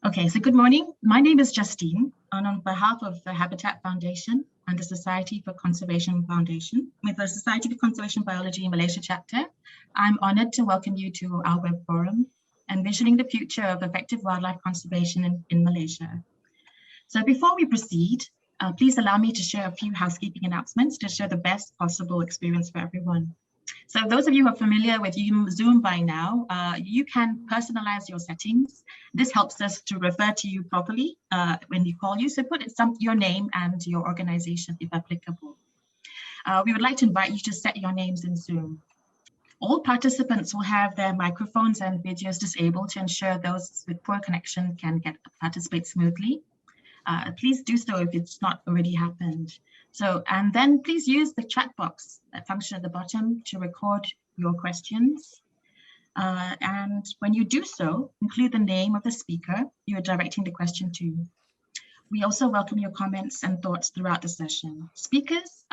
Okay, so good morning. My name is Justine, and on behalf of the Habitat Foundation and the Society for Conservation Foundation, with the Society for Conservation Biology Malaysia chapter, I'm honored to welcome you to our web forum, Envisioning the Future of Effective Wildlife Conservation in Malaysia. So before we proceed, please allow me to share a few housekeeping announcements to share the best possible experience for everyone. So those of you who are familiar with Zoom by now, you can personalize your settings. This helps us to refer to you properly when we call you. So put your name and your organization if applicable. We would like to invite you to set your names in Zoom. All participants will have their microphones and videos disabled to ensure those with poor connection can participate smoothly. Please do so if it's not already happened. So, and then please use the chat box, that function at the bottom, to record your questions. And when you do so, include the name of the speaker you're directing the question to. We also welcome your comments and thoughts throughout the session. Speakers,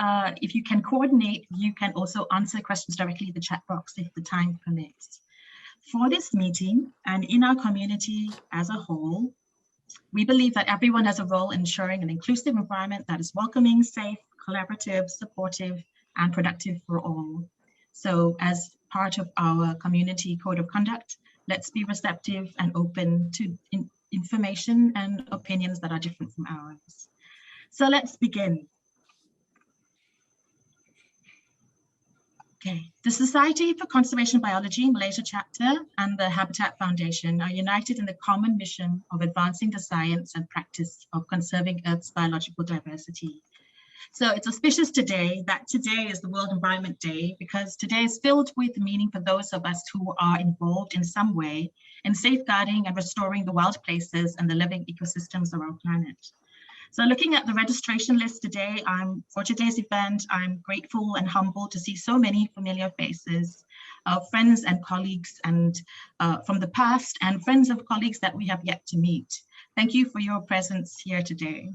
if you can coordinate, you can also answer questions directly in the chat box if the time permits. For this meeting and in our community as a whole, we believe that everyone has a role in ensuring an inclusive environment that is welcoming, safe, collaborative, supportive, and productive for all. So as part of our community code of conduct, let's be receptive and open to information and opinions that are different from ours. So let's begin. Okay, the Society for Conservation Biology Malaysia chapter and the Habitat Foundation are united in the common mission of advancing the science and practice of conserving Earth's biological diversity. So it's auspicious today that today is the World Environment Day, because today is filled with meaning for those of us who are involved in some way in safeguarding and restoring the wild places and the living ecosystems of our planet. So looking at the registration list today, for today's event, I'm grateful and humbled to see so many familiar faces, friends and colleagues and from the past, and friends of colleagues that we have yet to meet. Thank you for your presence here today.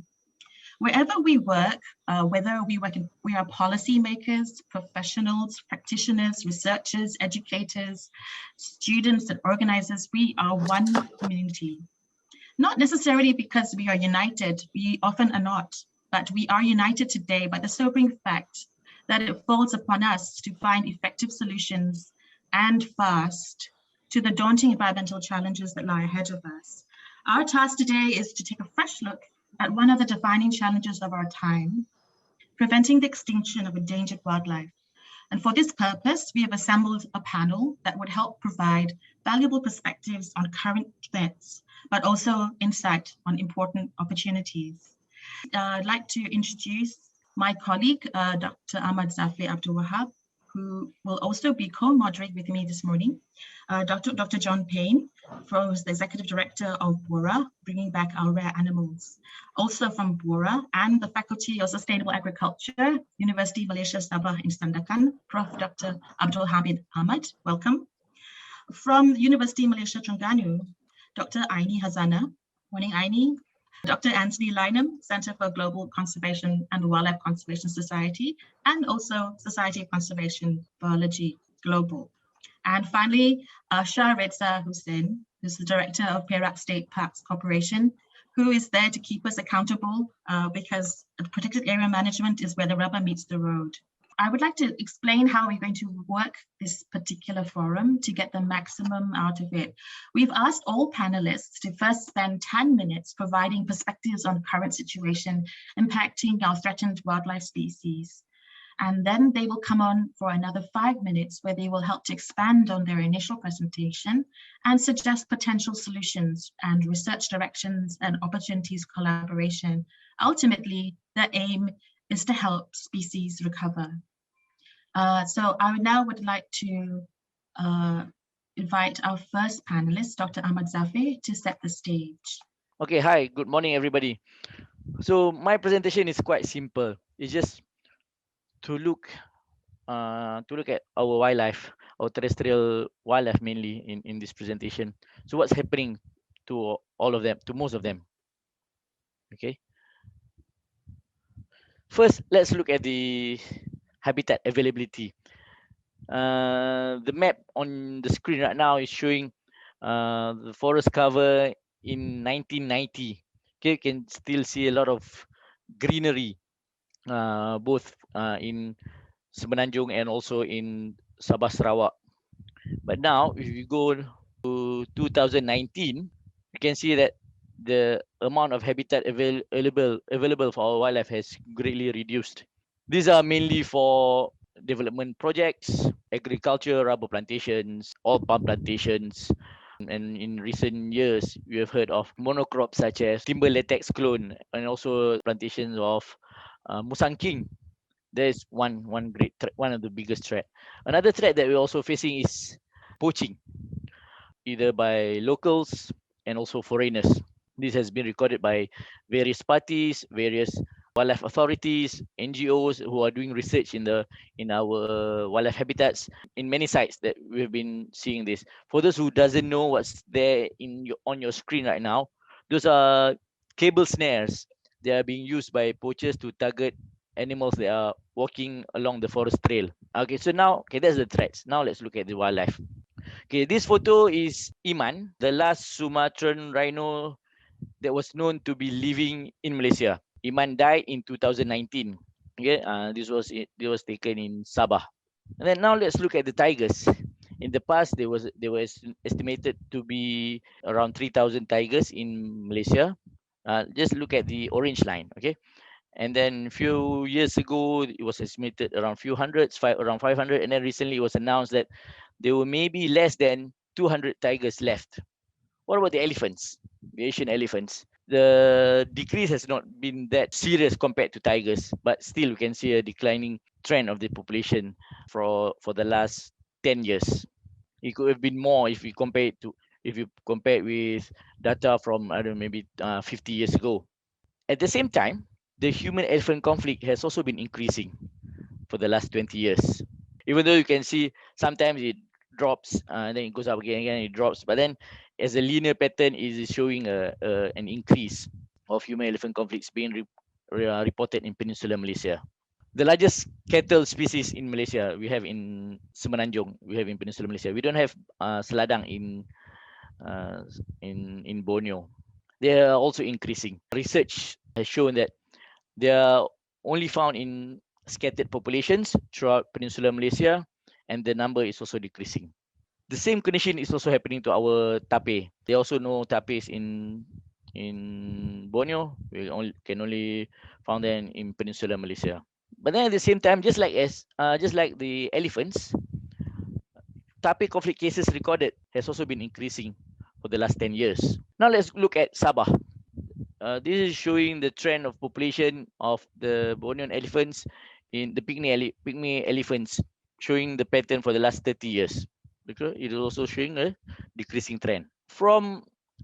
Wherever we work, whether we are policymakers, professionals, practitioners, researchers, educators, students and organizers, we are one community. Not necessarily because we are united, we often are not, but we are united today by the sobering fact that it falls upon us to find effective solutions and fast to the daunting environmental challenges that lie ahead of us. Our task today is to take a fresh look at one of the defining challenges of our time, preventing the extinction of endangered wildlife. And for this purpose, we have assembled a panel that would help provide valuable perspectives on current threats, but also insight on important opportunities. I'd like to introduce my colleague, Dr. Ahmad Zafri Abdul Wahab, who will also be co-moderating with me this morning. Dr. John Payne, who's the Executive Director of BORA, Bringing Back Our Rare Animals. Also from BORA and the Faculty of Sustainable Agriculture, University Malaysia Sabah in Sandakan, Prof. Dr. Abdul Hamid Ahmad, welcome. From University Malaysia Terengganu, Dr. Aini Hazana, morning Aini. Dr. Anthony Lynham, Center for Global Conservation and Wildlife Conservation Society, and also Society of Conservation Biology Global. And finally, Shah Reza Hussain, who's the Director of Perak State Parks Corporation, who is there to keep us accountable because protected area management is where the rubber meets the road. I would like to explain how we're going to work this particular forum to get the maximum out of it. We've asked all panelists to first spend 10 minutes providing perspectives on current situation impacting our threatened wildlife species. And then they will come on for another 5 minutes where they will help to expand on their initial presentation and suggest potential solutions and research directions and opportunities collaboration. Ultimately, the aim is to help species recover. So I now would like to invite our first panelist, Dr. Ahmad Zafri, to set the stage. Okay, hi, good morning, everybody. So my presentation is quite simple. It's just to look at our wildlife, our terrestrial wildlife mainly in this presentation. So what's happening to all of them, to most of them? Okay. First, let's look at the habitat availability. The map on the screen right now is showing the forest cover in 1990. Okay, you can still see a lot of greenery, both in Semenanjung and also in Sabah Sarawak. But now, if you go to 2019, you can see that the amount of habitat available for our wildlife has greatly reduced. These are mainly for development projects, agriculture, rubber plantations, oil palm plantations. And in recent years, we have heard of monocrops such as timber latex clone and also plantations of musang king. There is one of the biggest threat. Another threat that we're also facing is poaching, either by locals and also foreigners. This has been recorded by various parties, various wildlife authorities, NGOs who are doing research in our wildlife habitats in many sites that we've been seeing this. For those who doesn't know what's there on your screen right now, those are cable snares. They are being used by poachers to target animals that are walking along the forest trail. Okay, so now, okay, that's the threats. Now let's look at the wildlife. Okay, this photo is Iman, the last Sumatran rhino that was known to be living in Malaysia. Iman died in 2019. Okay, this was taken in Sabah. And then now let's look at the tigers. In the past, there was estimated to be around 3,000 tigers in Malaysia. Just look at the orange line, okay? And then a few years ago, it was estimated around few hundreds, around 500. And then recently it was announced that there were maybe less than 200 tigers left. What about the elephants, the Asian elephants? The decrease has not been that serious compared to tigers, but still we can see a declining trend of the population for the last 10 years. It could have been more if you compare it with data from I don't know, maybe 50 years ago. At the same time, the human elephant conflict has also been increasing for the last 20 years. Even though you can see sometimes it drops and then it goes up again, it drops. But then as a linear pattern, it is showing an increase of human elephant conflicts being reported in Peninsular Malaysia. The largest cattle species in Malaysia we have in Semenanjung, we have in Peninsular Malaysia. We don't have seladang in Borneo. They are also increasing. Research has shown that they are only found in scattered populations throughout Peninsular Malaysia, and the number is also decreasing. The same condition is also happening to our tape. They also know tapes in Borneo. We can only found them in Peninsular Malaysia. But then at the same time, just like the elephants, tape conflict cases recorded has also been increasing for the last 10 years. Now let's look at Sabah. This is showing the trend of population of the Bornean elephants in the pygmy elephants, showing the pattern for the last 30 years. Because it is also showing a decreasing trend.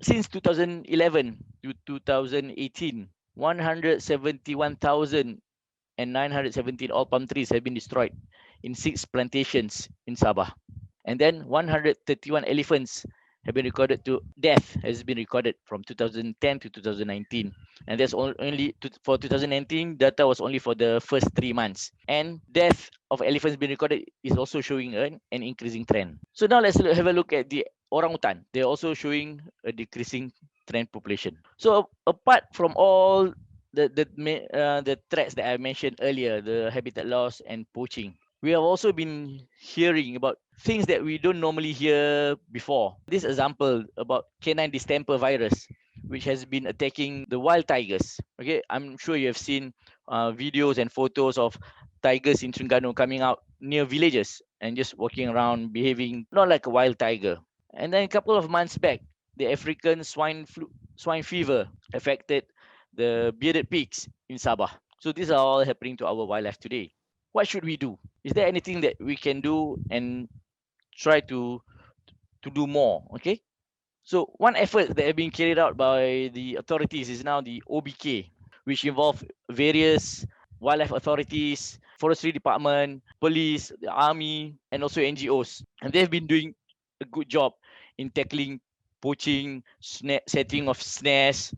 Since 2011 to 2018, 171,917 oil palm trees have been destroyed in 6 plantations in Sabah. And then 131 elephants have been recorded death has been recorded from 2010 to 2019, and that's only for 2019 data was only for the first 3 months, and death of elephants being recorded is also showing an increasing trend. So now let's have a look at the orangutan. They're also showing a decreasing trend population. So apart from all the threats that I mentioned earlier, the habitat loss and poaching, we have also been hearing about things that we don't normally hear before. This example about canine distemper virus, which has been attacking the wild tigers. Okay, I'm sure you have seen videos and photos of tigers in Terengganu coming out near villages and just walking around, behaving not like a wild tiger. And then a couple of months back, the African swine fever affected the bearded pigs in Sabah. So these are all happening to our wildlife today. What should we do? Is there anything that we can do and try to do more? Okay. So one effort that have been carried out by the authorities is now the OBK, which involve various wildlife authorities, forestry department, police, the army, and also NGOs. And they've been doing a good job in tackling poaching, setting of snares,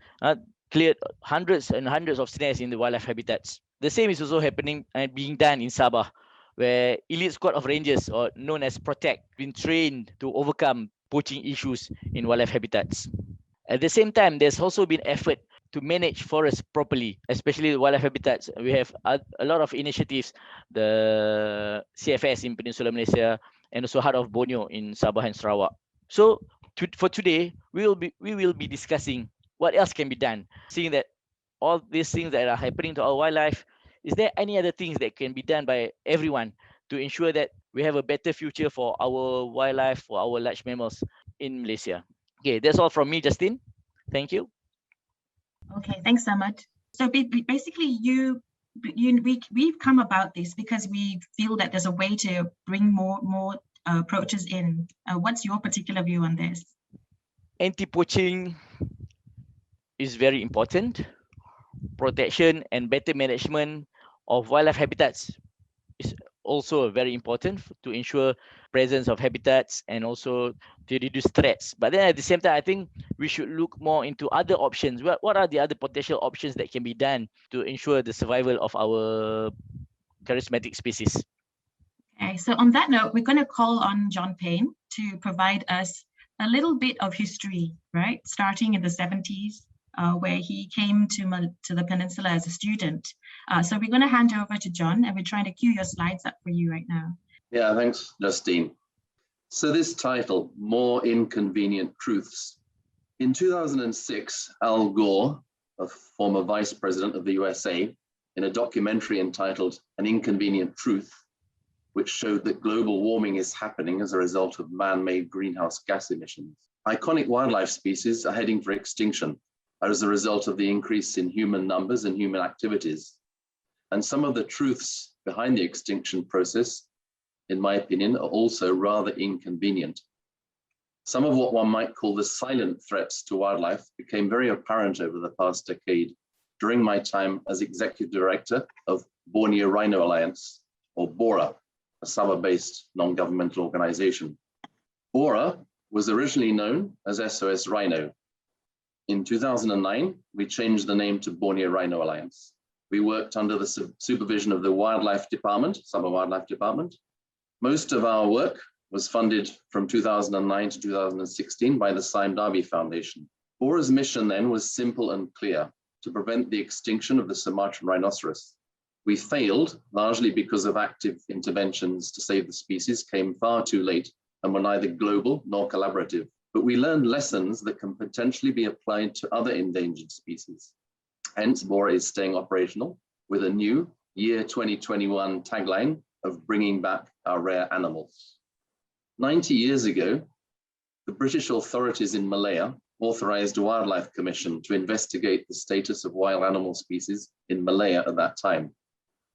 cleared hundreds and hundreds of snares in the wildlife habitats. The same is also happening and being done in Sabah, where elite squad of rangers, or known as Protect, been trained to overcome poaching issues in wildlife habitats. At the same time, there's also been effort to manage forests properly, especially wildlife habitats. We have a lot of initiatives, the CFS in Peninsular Malaysia, and also Heart of Borneo in Sabah and Sarawak. So for today, we will be discussing what else can be done, seeing that all these things that are happening to our wildlife. Is there any other things that can be done by everyone to ensure that we have a better future for our wildlife, for our large mammals in Malaysia? Okay, that's all from me, Justin. Thank you. Okay, thanks so much. So basically, we've come about this because we feel that there's a way to bring more approaches in. What's your particular view on this? Anti-poaching is very important. Protection and better management of wildlife habitats is also very important to ensure presence of habitats and also to reduce threats. But then at the same time, I think we should look more into other options. What are the other potential options that can be done to ensure the survival of our charismatic species? Okay, so on that note, we're going to call on John Payne to provide us a little bit of history, right? Starting in the 70s, where he came to the peninsula as a student. So we're going to hand over to John, and we're trying to cue your slides up for you right now. Yeah, thanks, Justine. So this title, More Inconvenient Truths. In 2006, Al Gore, a former vice president of the USA, in a documentary entitled An Inconvenient Truth, which showed that global warming is happening as a result of man-made greenhouse gas emissions. Iconic wildlife species are heading for extinction as a result of the increase in human numbers and human activities. And some of the truths behind the extinction process, in my opinion, are also rather inconvenient. Some of what one might call the silent threats to wildlife became very apparent over the past decade during my time as executive director of Borneo Rhino Alliance, or BORA, a Sabah-based non-governmental organization. BORA was originally known as SOS Rhino. In 2009, we changed the name to Borneo Rhino Alliance. We worked under the supervision of the Wildlife Department, Sabah Wildlife Department. Most of our work was funded from 2009 to 2016 by the Saim Darby Foundation. BORA's mission then was simple and clear: to prevent the extinction of the Sumatran rhinoceros. We failed largely because of active interventions to save the species came far too late and were neither global nor collaborative. But we learned lessons that can potentially be applied to other endangered species. Hence, BORA is staying operational with a new year 2021 tagline of bringing back our rare animals. 90 years ago, the British authorities in Malaya authorized a wildlife commission to investigate the status of wild animal species in Malaya at that time.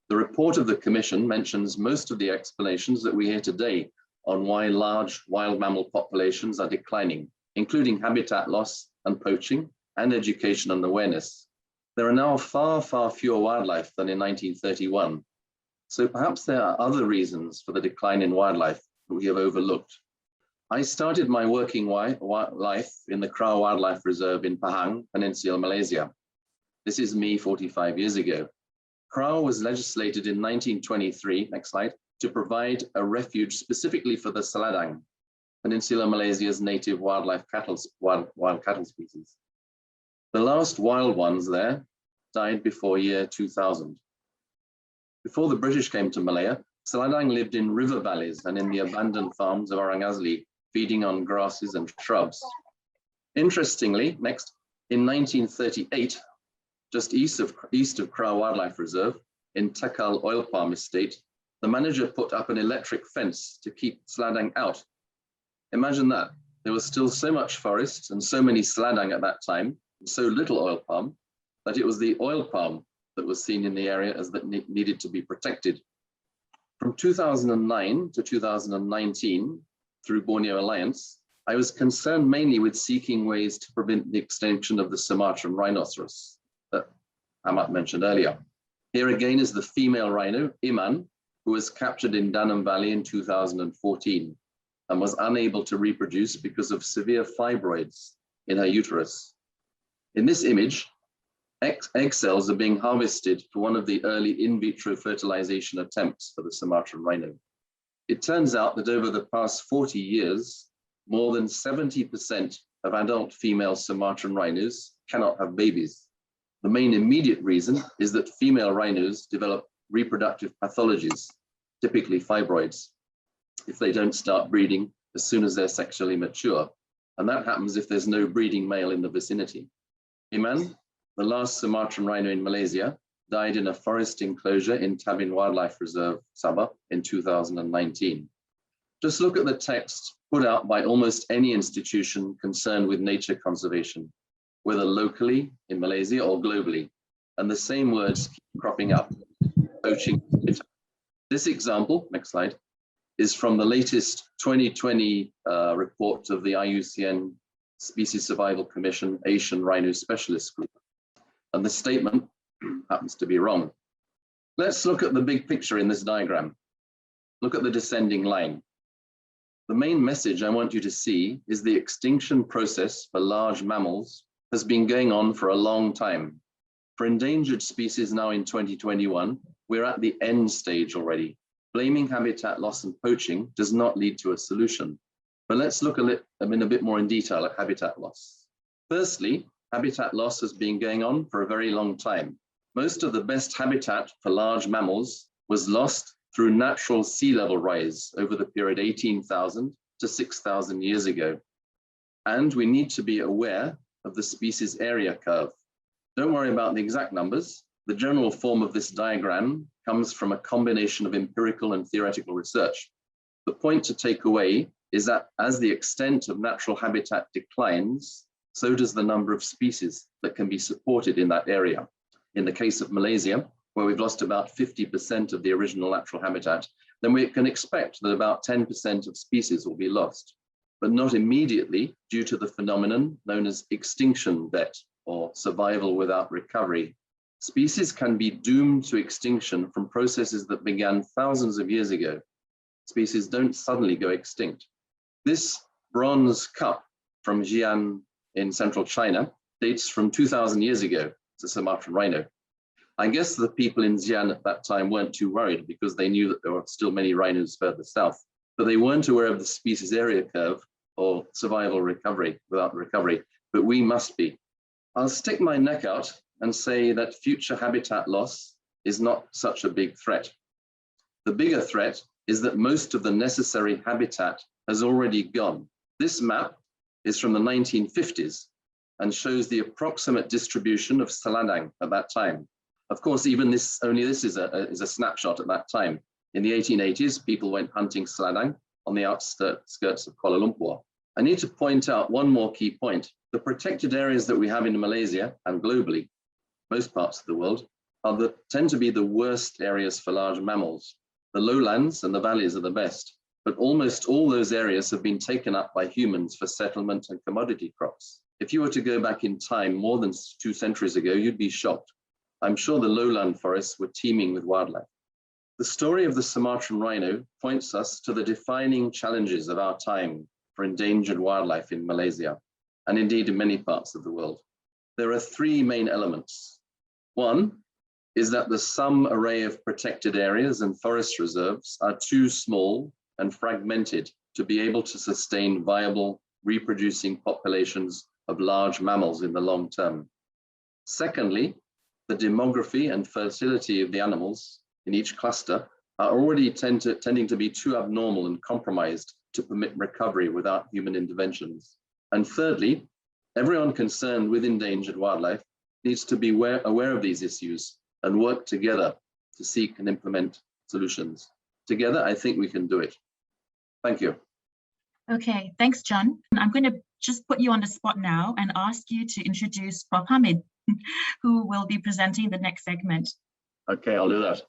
The report of the commission mentions most of the explanations that we hear today on why large wild mammal populations are declining, including habitat loss and poaching and education and awareness. There are now far, far fewer wildlife than in 1931. So perhaps there are other reasons for the decline in wildlife that we have overlooked. I started my working life in the Krau Wildlife Reserve in Pahang, Peninsula Malaysia. This is me 45 years ago. Krau was legislated in 1923, next slide, to provide a refuge specifically for the Seladang, Peninsula Malaysia's native wild cattle species. The last wild ones there died before year 2000. Before the British came to Malaya, Seladang lived in river valleys and in the abandoned farms of Orang Asli, feeding on grasses and shrubs. Interestingly, next, in 1938, just east of Krau Wildlife Reserve, in Tekal Oil Palm Estate, the manager put up an electric fence to keep Seladang out. Imagine that. There was still so much forest and so many Seladang at that time, and so little oil palm, that it was the oil palm that was seen in the area as that needed to be protected. From 2009 to 2019, through Borneo Alliance, I was concerned mainly with seeking ways to prevent the extinction of the Sumatran rhinoceros that Ahmad mentioned earlier. Here again is the female rhino, Iman, who was captured in Danam Valley in 2014 and was unable to reproduce because of severe fibroids in her uterus. In this image, egg cells are being harvested for one of the early in vitro fertilization attempts for the Sumatran rhino. It turns out that over the past 40 years, more than 70% of adult female Sumatran rhinos cannot have babies. The main immediate reason is that female rhinos develop reproductive pathologies, typically fibroids, if they don't start breeding as soon as they're sexually mature. And that happens if there's no breeding male in the vicinity. Iman, the last Sumatran rhino in Malaysia, died in a forest enclosure in Tabin Wildlife Reserve, Sabah, in 2019. Just look at the text put out by almost any institution concerned with nature conservation, whether locally in Malaysia or globally, and the same words keep cropping up, poaching. This example, next slide, is from the latest 2020 report of the IUCN Species Survival Commission Asian Rhino Specialist Group. And the statement happens to be wrong. Let's look at the big picture in this diagram. Look at the descending line. The main message I want you to see is the extinction process for large mammals has been going on for a long time. For endangered species now in 2021, we're at the end stage already. Blaming habitat loss and poaching does not lead to a solution. But let's look a bit more in detail at habitat loss. Firstly, habitat loss has been going on for a very long time. Most of the best habitat for large mammals was lost through natural sea level rise over the period 18,000 to 6,000 years ago. And we need to be aware of the species area curve. Don't worry about the exact numbers. The general form of this diagram comes from a combination of empirical and theoretical research. The point to take away is that as the extent of natural habitat declines, so does the number of species that can be supported in that area. In the case of Malaysia, where we've lost about 50% of the original natural habitat, then we can expect that about 10% of species will be lost, but not immediately due to the phenomenon known as extinction debt, or survival without recovery. Species can be doomed to extinction from processes that began thousands of years ago. Species don't suddenly go extinct. This bronze cup from Xi'an in central China dates from 2,000 years ago. It's a Sumatran rhino. I guess the people in Xi'an at that time weren't too worried because they knew that there were still many rhinos further south, but they weren't aware of the species area curve or survival recovery without recovery, but we must be. I'll stick my neck out and say that future habitat loss is not such a big threat. The bigger threat is that most of the necessary habitat has already gone. This map is from the 1950s and shows the approximate distribution of Seladang at that time. Of course, even this is a snapshot at that time. In the 1880s, people went hunting Seladang on the outskirts of Kuala Lumpur. I need to point out one more key point. The protected areas that we have in Malaysia and globally, most parts of the world, tend to be the worst areas for large mammals. The lowlands and the valleys are the best, but almost all those areas have been taken up by humans for settlement and commodity crops. If you were to go back in time more than 2 centuries ago, you'd be shocked. I'm sure the lowland forests were teeming with wildlife. The story of the Sumatran rhino points us to the defining challenges of our time for endangered wildlife in Malaysia, and indeed in many parts of the world. There are 3 main elements. One is that the sum array of protected areas and forest reserves are too small and fragmented to be able to sustain viable reproducing populations of large mammals in the long term. Secondly, the demography and fertility of the animals in each cluster are already tending to be too abnormal and compromised to permit recovery without human interventions. And thirdly, everyone concerned with endangered wildlife needs to be aware of these issues and work together to seek and implement solutions. Together, I think we can do it. Thank you. Okay, thanks, John. I'm going to just put you on the spot now and ask you to introduce Prof. Hamid, who will be presenting the next segment. Okay, I'll do that.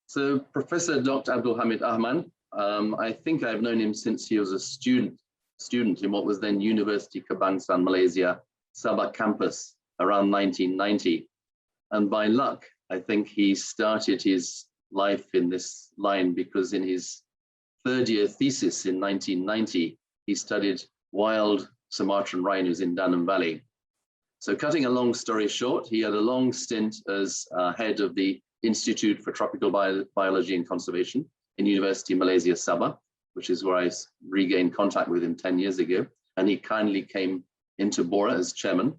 So Professor Dr. Abdul Hamid Ahmad, I think I've known him since he was a student in what was then University Kebangsaan Malaysia, Sabah campus around 1990. And by luck, I think he started his life in this line because in his third-year thesis in 1990, he studied wild Sumatran rhinos in Danam Valley. So cutting a long story short, he had a long stint as head of the Institute for Tropical Biology and Conservation in University Malaysia Sabah, which is where I regained contact with him 10 years ago. And he kindly came into Bora as chairman.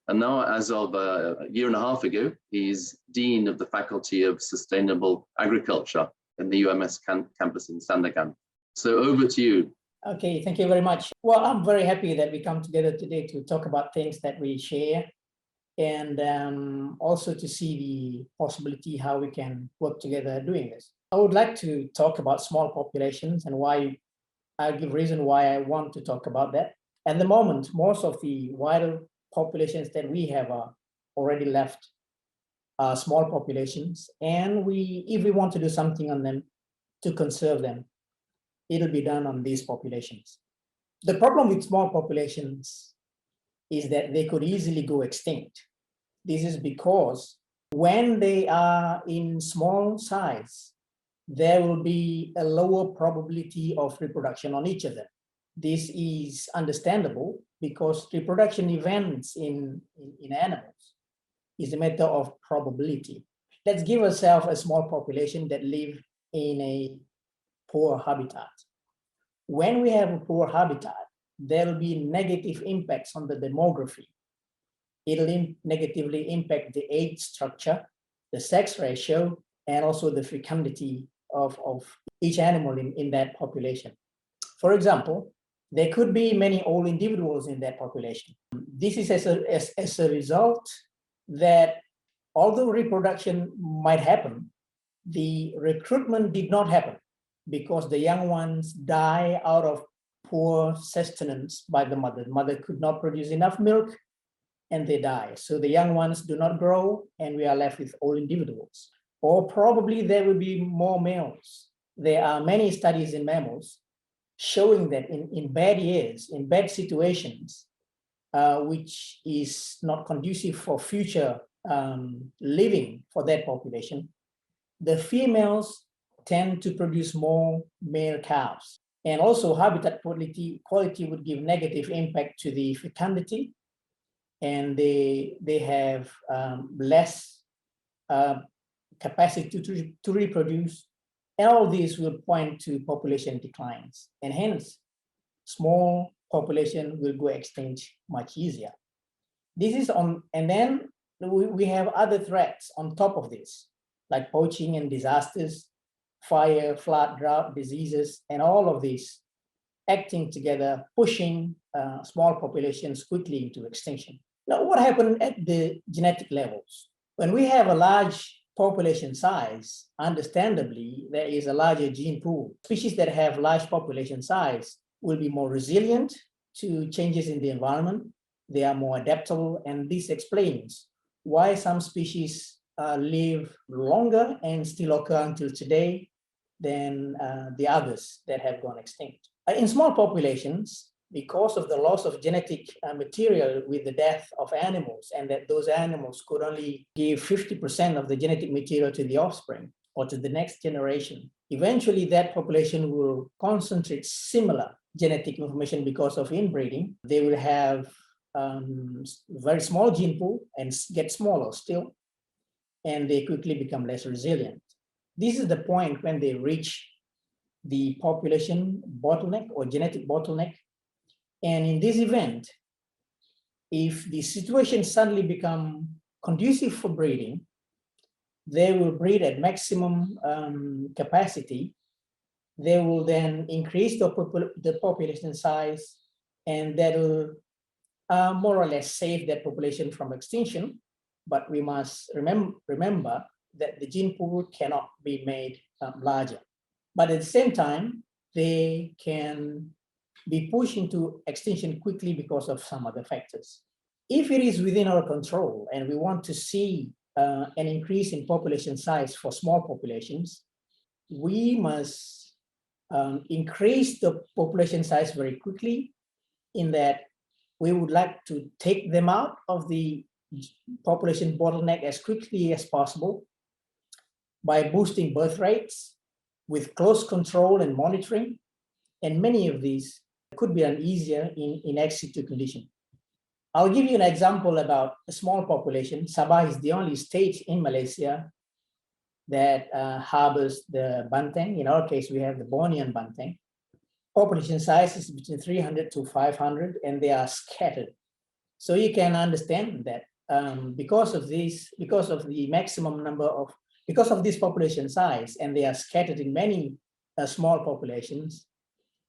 And now, as of a year and a half ago, he's Dean of the Faculty of Sustainable Agriculture in the UMS campus in Sandakan. So over to you. Okay, thank you very much. Well, I'm very happy that we come together today to talk about things that we share, and also to see the possibility how we can work together doing this. I would like to talk about small populations and why I'll give reason why I want to talk about that. At the moment, most of the wild populations that we have are already left small populations, and if we want to do something on them to conserve them, it'll be done on these populations. The problem with small populations is that they could easily go extinct. This is because when they are in small size, there will be a lower probability of reproduction on each of them. This is understandable because reproduction events in animals is a matter of probability. Let's give ourselves a small population that live in a poor habitat. When we have a poor habitat, there will be negative impacts on the demography. It'll negatively impact the age structure, the sex ratio, and also the fecundity of each animal in that population. For example, there could be many old individuals in that population. This is as a result that although reproduction might happen, the recruitment did not happen because the young ones die out of poor sustenance by the mother. The mother could not produce enough milk and they die. So the young ones do not grow and we are left with old individuals. Or probably there will be more males. There are many studies in mammals showing that in bad years, in bad situations, which is not conducive for future living for that population, the females tend to produce more male calves. And also habitat quality would give negative impact to the fecundity, and they have less capacity to reproduce. And all these will point to population declines, and hence small population will go extinct much easier. This is on, and then we have other threats on top of this, like poaching and disasters, fire, flood, drought, diseases, and all of these acting together, pushing small populations quickly into extinction. Now, what happened at the genetic levels? When we have a large population size, understandably, there is a larger gene pool. Species that have large population size will be more resilient to changes in the environment. They are more adaptable, and this explains why some species live longer and still occur until today than the others that have gone extinct. In small populations, because of the loss of genetic material with the death of animals, and that those animals could only give 50% of the genetic material to the offspring or to the next generation, eventually that population will concentrate similar genetic information because of inbreeding. They will have very small gene pool and get smaller still, and they quickly become less resilient. This is the point when they reach the population bottleneck or genetic bottleneck. And in this event, if the situation suddenly become conducive for breeding, they will breed at maximum capacity. They will then increase the population size, and that will more or less save that population from extinction. But we must remember that the gene pool cannot be made larger. But at the same time, they can be pushed into extinction quickly because of some other factors. If it is within our control and we want to see an increase in population size for small populations, we must increase the population size very quickly, in that we would like to take them out of the population bottleneck as quickly as possible by boosting birth rates with close control and monitoring. And many of these could be done easier in ex situ condition. I'll give you an example about a small population. Sabah is the only state in Malaysia that harbors the banteng. In our case, we have the Bornean banteng. Population size is between 300 to 500, and they are scattered So you can understand that because of this, because of the maximum number of, because of this population size, and they are scattered in many small populations,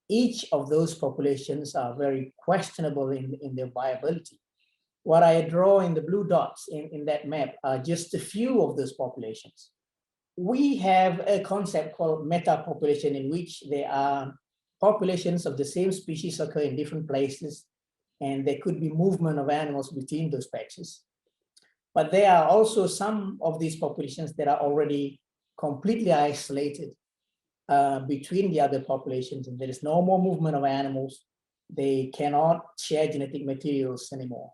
each of those populations are very questionable in their viability. What I draw in the blue dots in that map are just a few of those populations. We have a concept called meta-population, in which there are populations of the same species occur in different places, and there could be movement of animals between those patches. But there are also some of these populations that are already completely isolated between the other populations, and there is no more movement of animals. They cannot share genetic materials anymore.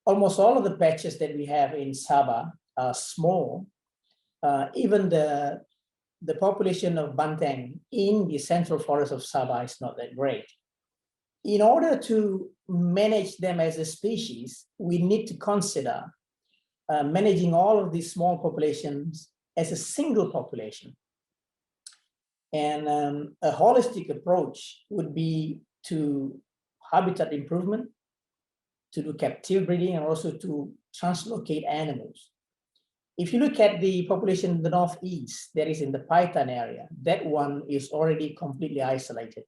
Almost all of the patches that we have in Sabah are small. Even the population of banteng in the central forest of Sabah is not that great. In order to manage them as a species, we need to consider managing all of these small populations as a single population. And a holistic approach would be to habitat improvement, to do captive breeding, and also to translocate animals. If you look at the population in the northeast, that is in the Paitan area, that one is already completely isolated.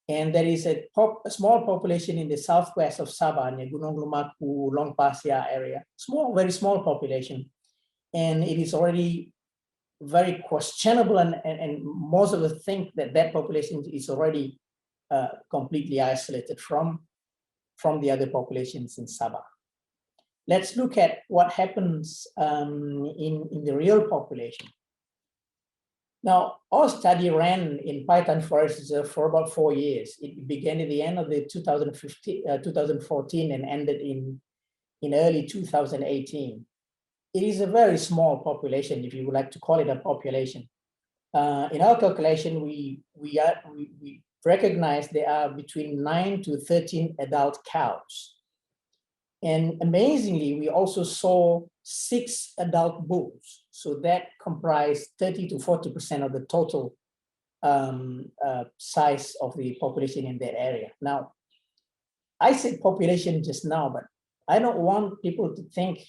And there is a small population in the southwest of Sabah, near Gunung Lumaku, Long Pasir area, small, very small population. And it is already very questionable, and most of us think that that population is already completely isolated from the other populations in Sabah. Let's look at what happens in the real population. Now, our study ran in Paitan Forest Reserve for about 4 years. It began at the end of the 2014 and ended in early 2018. It is a very small population, if you would like to call it a population. In our calculation, we recognize there are between 9 to 13 adult cows. And amazingly, we also saw 6 adult bulls. So that comprised 30 to 40% of the total size of the population in that area. Now, I said population just now, but I don't want people to think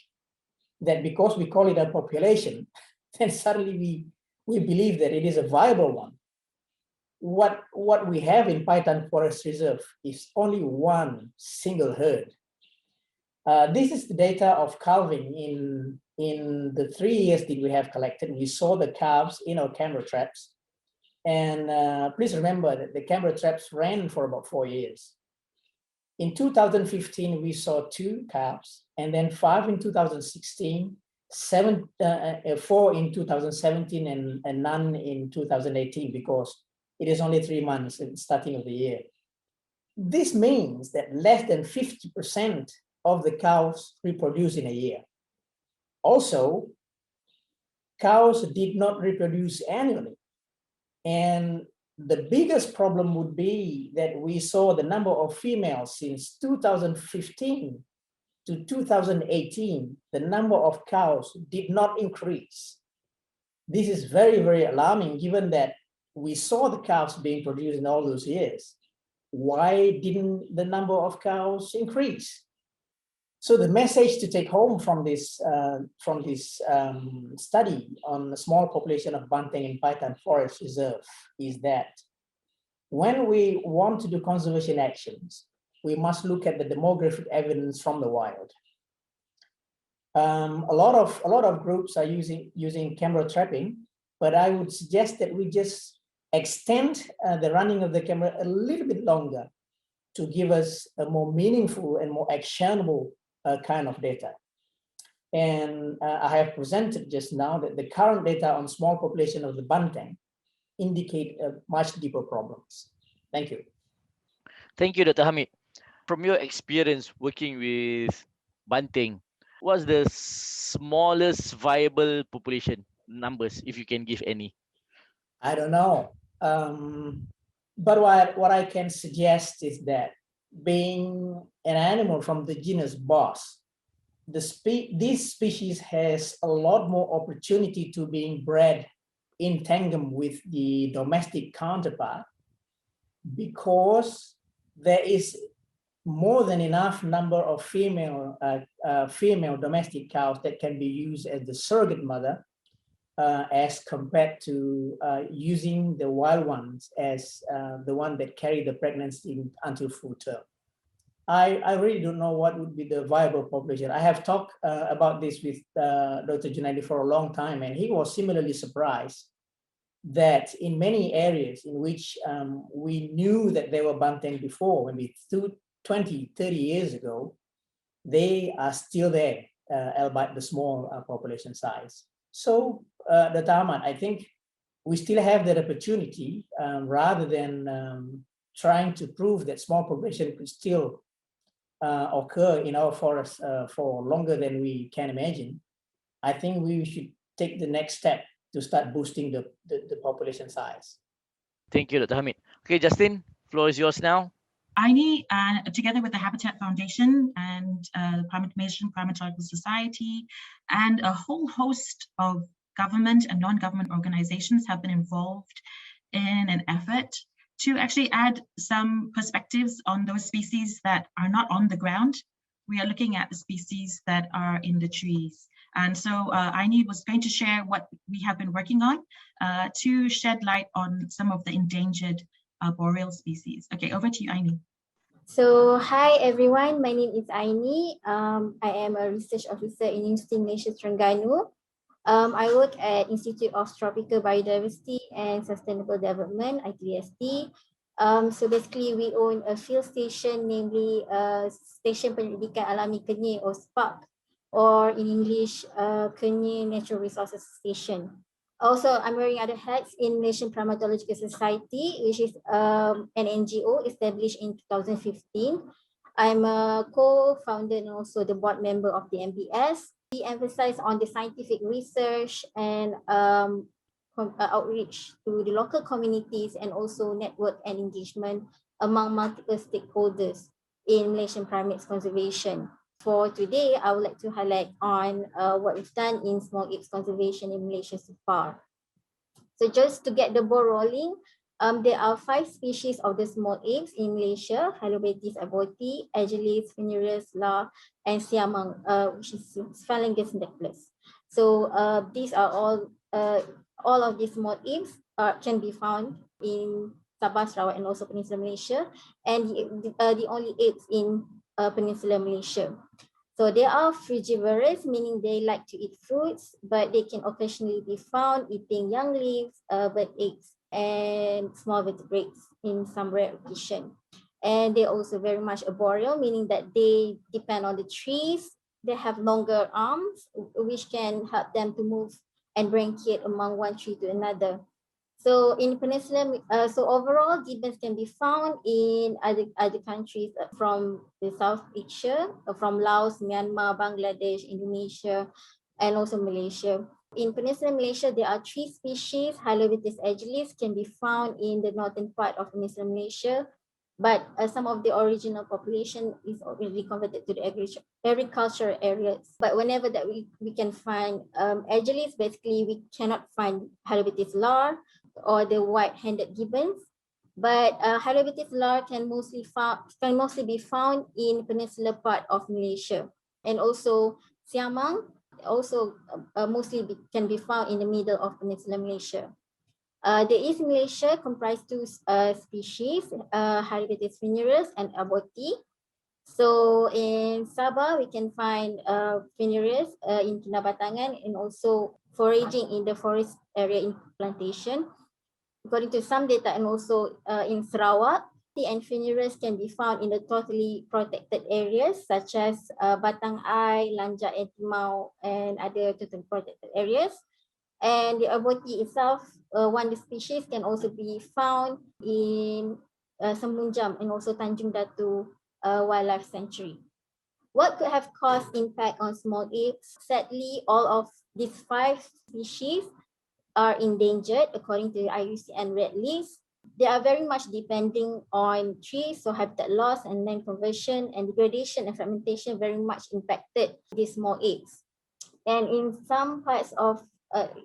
that because we call it a population, then suddenly we believe that it is a viable one. What we have in Paitan Forest Reserve is only one single herd. This is the data of calving in the 3 years that we have collected. We saw the calves in our camera traps. And please remember that the camera traps ran for about 4 years. In 2015, we saw 2 calves, and then 5 in 2016, 4 in 2017, and none in 2018, because it is only 3 months at the starting of the year. This means that less than 50% of the cows reproduce in a year. Also, cows did not reproduce annually. And the biggest problem would be that we saw the number of females since 2015 to 2018, the number of cows did not increase. This is very, very alarming, given that we saw the cows being produced in all those years. Why didn't the number of cows increase? So the message to take home from this study on the small population of banteng in Paitan Forest Reserve is that when we want to do conservation actions, we must look at the demographic evidence from the wild. A lot of groups are using camera trapping, but I would suggest that we just extend the running of the camera a little bit longer to give us a more meaningful and more actionable kind of data. And I have presented just now that the current data on small population of the banteng indicate much deeper problems. Thank you. Thank you, Dr. Hamid. From your experience working with banteng, what's the smallest viable population numbers, if you can give any? I don't know. But what I can suggest is that being an animal from the genus Bos, this species has a lot more opportunity to being bred in tandem with the domestic counterpart, because there is more than enough number of female domestic cows that can be used as the surrogate mother, as compared to using the wild ones as the one that carry the pregnancy until full term. I really don't know what would be the viable population. I have talked about this with Dr. Junaidi for a long time, and he was similarly surprised that in many areas in which we knew that there were banteng before, maybe 20, 30 years ago, they are still there, albeit the small population size. So, Dr. Ahmad, I think we still have that opportunity, rather than trying to prove that small population could still occur in our forests for longer than we can imagine. I think we should take the next step to start boosting the population size. Thank you, Dr. Hamid. Okay, Justin, floor is yours now. INI, together with the Habitat Foundation and the Malaysian Primatological Society and a whole host of government and non-government organizations have been involved in an effort to actually add some perspectives on those species that are not on the ground. We are looking at the species that are in the trees. And so INI was going to share what we have been working on to shed light on some of the endangered boreal species. Okay, over to you, INI. So, hi everyone, my name is Aini. I am a research officer in University Malaysia Terengganu. I work at Institute of Tropical Biodiversity and Sustainable Development, ITSD. So basically we own a field station, namely Station Penyelidikan Alami Kenyir or SPARK, or in English, Kenyir Natural Resources Station. Also, I'm wearing other hats in Malaysian Primatological Society, which is an NGO established in 2015. I'm a co-founder and also the board member of the MBS. We emphasize on the scientific research and outreach to the local communities and also network and engagement among multiple stakeholders in Malaysian primates conservation. For today, I would like to highlight on what we've done in small apes conservation in Malaysia so far. So just to get the ball rolling, there are 5 species of the small apes in Malaysia: Halobates aborti, Agilis, Phaneris, La, and Siamang, which is Sphalangus necklace. So these are all of these small apes can be found in Sabah, Sarawak, and also Peninsular Malaysia, and the only apes in Peninsular Malaysia. So they are frugivorous, meaning they like to eat fruits, but they can occasionally be found eating young leaves, bird eggs, and small vertebrates in some rare occasion. And they're also very much arboreal, meaning that they depend on the trees. They have longer arms, which can help them to move and branchiate among one tree to another. So in Peninsula, so overall, gibbons can be found in other countries from the South Asia, from Laos, Myanmar, Bangladesh, Indonesia, and also Malaysia. In Peninsula Malaysia, there are 3 species. Halobates agilis can be found in the northern part of Peninsula Malaysia, but some of the original population is already converted to the agricultural areas. But whenever that we can find agilis, basically we cannot find Halobates lar or the white-handed gibbons. But Halobates lar can mostly be found in peninsular part of Malaysia, and also Siamang also mostly can be found in the middle of Peninsular Malaysia. The East Malaysia comprise 2 species, Halobates Phaneris and aborti. So in Sabah, we can find Phaneris in Kinabatangan and also foraging in the forest area in plantation. According to some data, and also in Sarawak, and Phaneris can be found in the totally protected areas such as Batang Ai, Lanjak and Timau, and other totally protected areas. And the aborti itself, one of the species, can also be found in Semunjam and also Tanjung Datu Wildlife Sanctuary. What could have caused impact on small apes? Sadly, all of these 5 species are endangered according to the IUCN Red List. They are very much depending on trees, so habitat loss and land conversion and degradation and fragmentation very much impacted these small apes. And in some parts of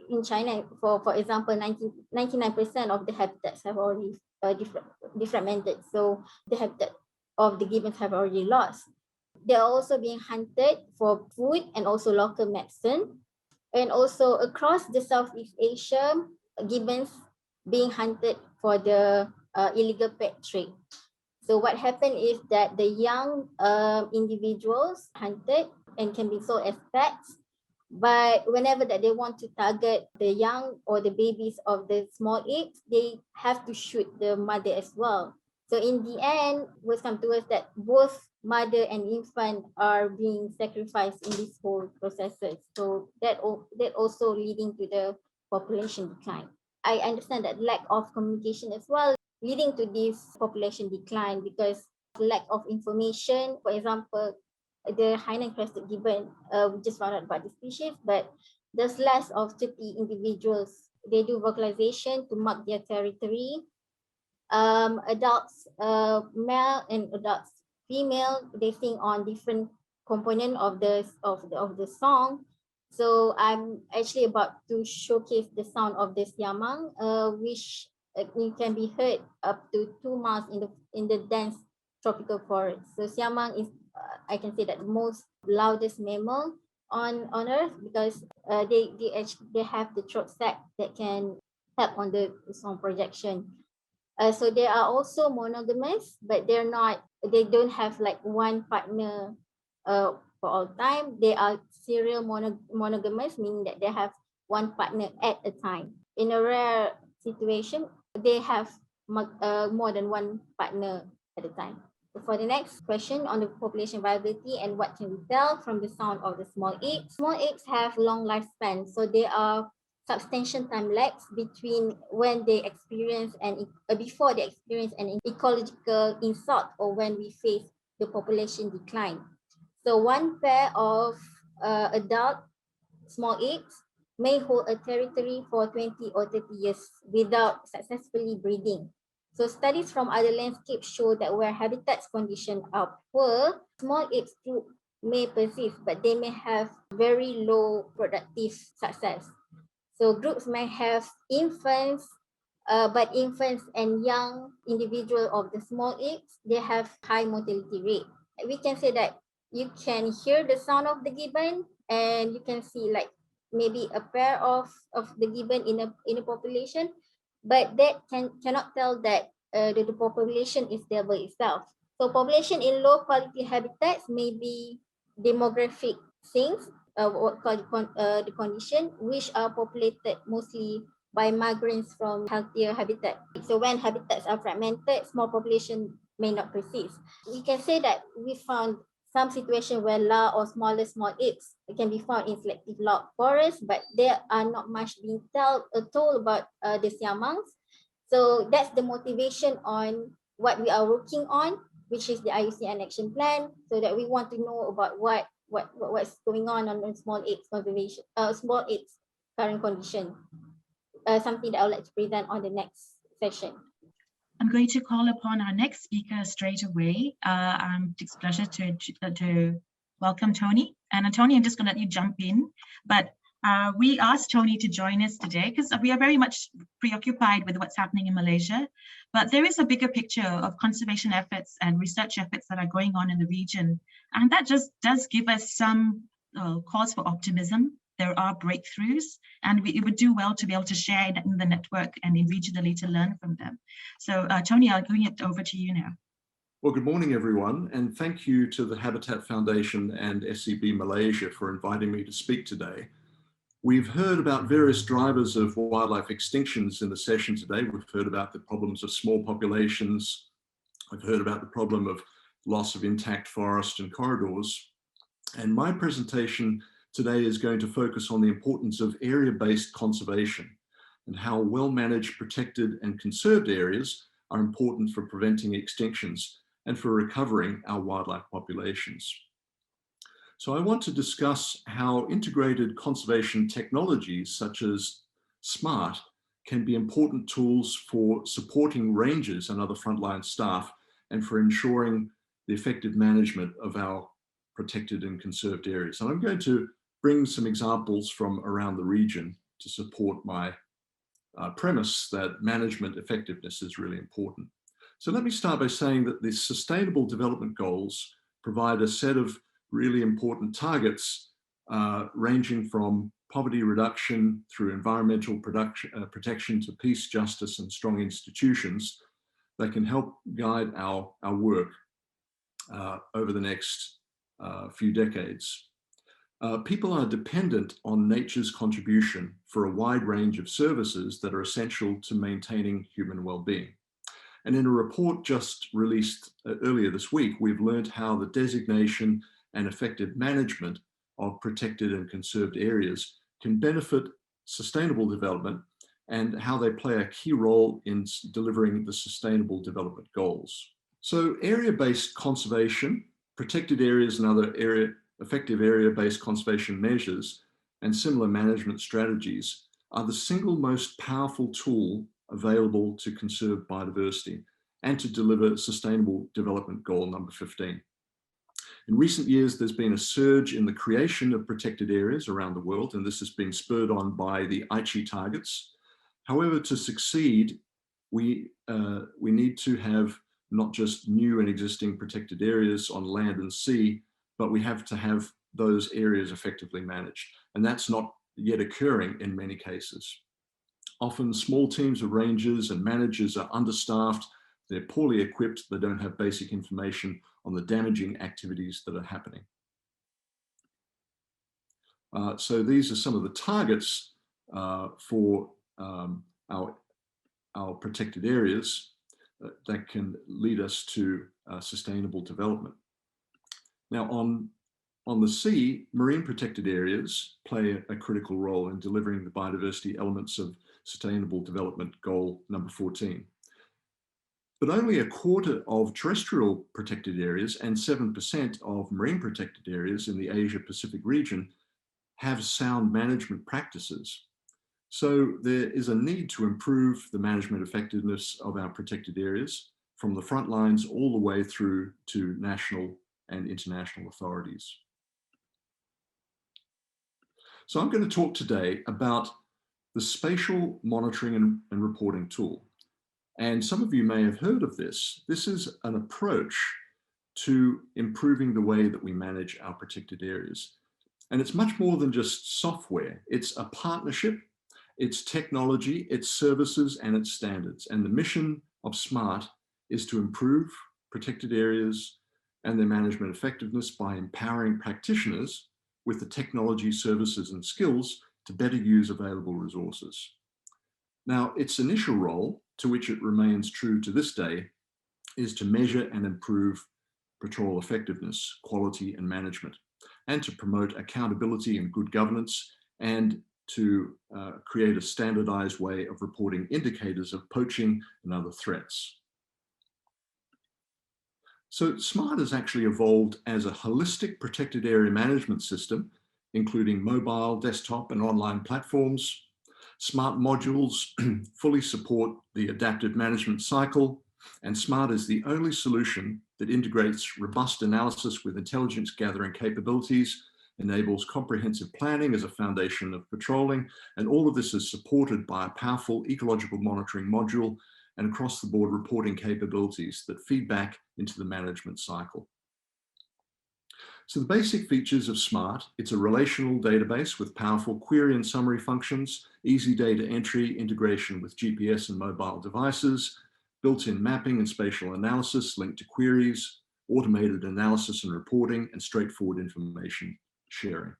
in China, for example, 99% of the habitats have already defragmented. So the habitat of the gibbons have already lost. They are also being hunted for food and also local medicine. And also across the Southeast Asia, gibbons being hunted for the illegal pet trade. So what happened is that the young individuals hunted and can be sold as pets, but whenever that they want to target the young or the babies of the small apes, they have to shoot the mother as well. So in the end, what's come to us that both mother and infant are being sacrificed in this whole processes. So that also leading to the population decline. I understand that lack of communication as well leading to this population decline because lack of information. For example, the Hainan crested gibbon, we just found out about the species, but there's less of 30 individuals. They do vocalization to mark their territory. Adults, male and adults, female, they sing on different component of the song. So I'm actually about to showcase the sound of the siamang, which it can be heard up to 2 miles in the dense tropical forest. So siamang is, I can say that the most loudest mammal on Earth because they have the throat sac that can help on the song projection. So they are also monogamous, but they don't have like one partner for all time. They are serial monogamous, meaning that they have one partner at a time. In a rare situation, they have more than one partner at a time. So for the next question on the population viability and what can we tell from the sound of the small apes. Small apes have long lifespan, so they are substantial time lags between when they experience and before they experience an ecological insult or when we face the population decline. So one pair of adult small apes may hold a territory for 20 or 30 years without successfully breeding. So studies from other landscapes show that where habitats conditions are poor, small apes may persist, but they may have very low productive success. So groups may have infants, but infants and young individual of the small apes, they have high mortality rate. We can say that you can hear the sound of the gibbon and you can see like maybe a pair of the gibbon in a population, but that cannot tell that the population is stable itself. So population in low quality habitats may be demographic things, what called the condition, which are populated mostly by migrants from healthier habitat. So when habitats are fragmented, small population may not persist. We can say that we found some situation where or smaller small apes can be found in selective log forests, but there are not much being told about the siamangs. So that's the motivation on what we are working on, which is the IUCN action plan, so that we want to know about what's going on the small apes conservation, small apes current condition. Something that I would like to present on the next session. I'm going to call upon our next speaker straight away. It's a pleasure to welcome Tony. And Tony, I'm just going to let you jump in, but we asked Tony to join us today because we are very much preoccupied with what's happening in Malaysia, but there is a bigger picture of conservation efforts and research efforts that are going on in the region. And that just does give us some cause for optimism. There are breakthroughs, and it would do well to be able to share it in the network and regionally to learn from them. So Tony, I'll bring it over to you now. Well, good morning, everyone, and thank you to the Habitat Foundation and SCB Malaysia for inviting me to speak today. We've heard about various drivers of wildlife extinctions in the session today. We've heard about the problems of small populations. We've heard about the problem of loss of intact forest and corridors. And my presentation today is going to focus on the importance of area-based conservation and how well-managed, protected and conserved areas are important for preventing extinctions and for recovering our wildlife populations. So I want to discuss how integrated conservation technologies such as SMART can be important tools for supporting rangers and other frontline staff and for ensuring the effective management of our protected and conserved areas. And I'm going to bring some examples from around the region to support my premise that management effectiveness is really important. So let me start by saying that the Sustainable Development Goals provide a set of really important targets ranging from poverty reduction through environmental protection to peace, justice, and strong institutions that can help guide our work over the next few decades. People are dependent on nature's contribution for a wide range of services that are essential to maintaining human well-being. And in a report just released earlier this week, we've learned how the designation and effective management of protected and conserved areas can benefit sustainable development and how they play a key role in delivering the Sustainable Development Goals. So area-based conservation, protected areas and other effective area-based conservation measures and similar management strategies are the single most powerful tool available to conserve biodiversity and to deliver Sustainable Development Goal number 15. In recent years, there's been a surge in the creation of protected areas around the world, and this has been spurred on by the Aichi targets. However, to succeed, we need to have not just new and existing protected areas on land and sea, but we have to have those areas effectively managed. And that's not yet occurring in many cases. Often small teams of rangers and managers are understaffed, they're poorly equipped, they don't have basic information on the damaging activities that are happening. So these are some of the targets for our protected areas that can lead us to sustainable development. Now on the sea, marine protected areas play a critical role in delivering the biodiversity elements of Sustainable Development Goal number 14. But only a quarter of terrestrial protected areas and 7% of marine protected areas in the Asia-Pacific region have sound management practices. So there is a need to improve the management effectiveness of our protected areas from the front lines all the way through to national and international authorities. So I'm going to talk today about the spatial monitoring and reporting tool. And some of you may have heard of this. This is an approach to improving the way that we manage our protected areas. And it's much more than just software. It's a partnership, it's technology, it's services, and it's standards. And the mission of SMART is to improve protected areas and their management effectiveness by empowering practitioners with the technology, services, and skills to better use available resources. Now, its initial role, to which it remains true to this day, is to measure and improve patrol effectiveness, quality, and management, and to promote accountability and good governance, and to create a standardized way of reporting indicators of poaching and other threats. So SMART has actually evolved as a holistic protected area management system, including mobile, desktop, and online platforms. SMART modules fully support the adaptive management cycle, and SMART is the only solution that integrates robust analysis with intelligence gathering capabilities, enables comprehensive planning as a foundation of patrolling, and all of this is supported by a powerful ecological monitoring module and across-the-board reporting capabilities that feed back into the management cycle. So the basic features of SMART, it's a relational database with powerful query and summary functions, easy data entry, integration with GPS and mobile devices, built-in mapping and spatial analysis linked to queries, automated analysis and reporting, and straightforward information sharing.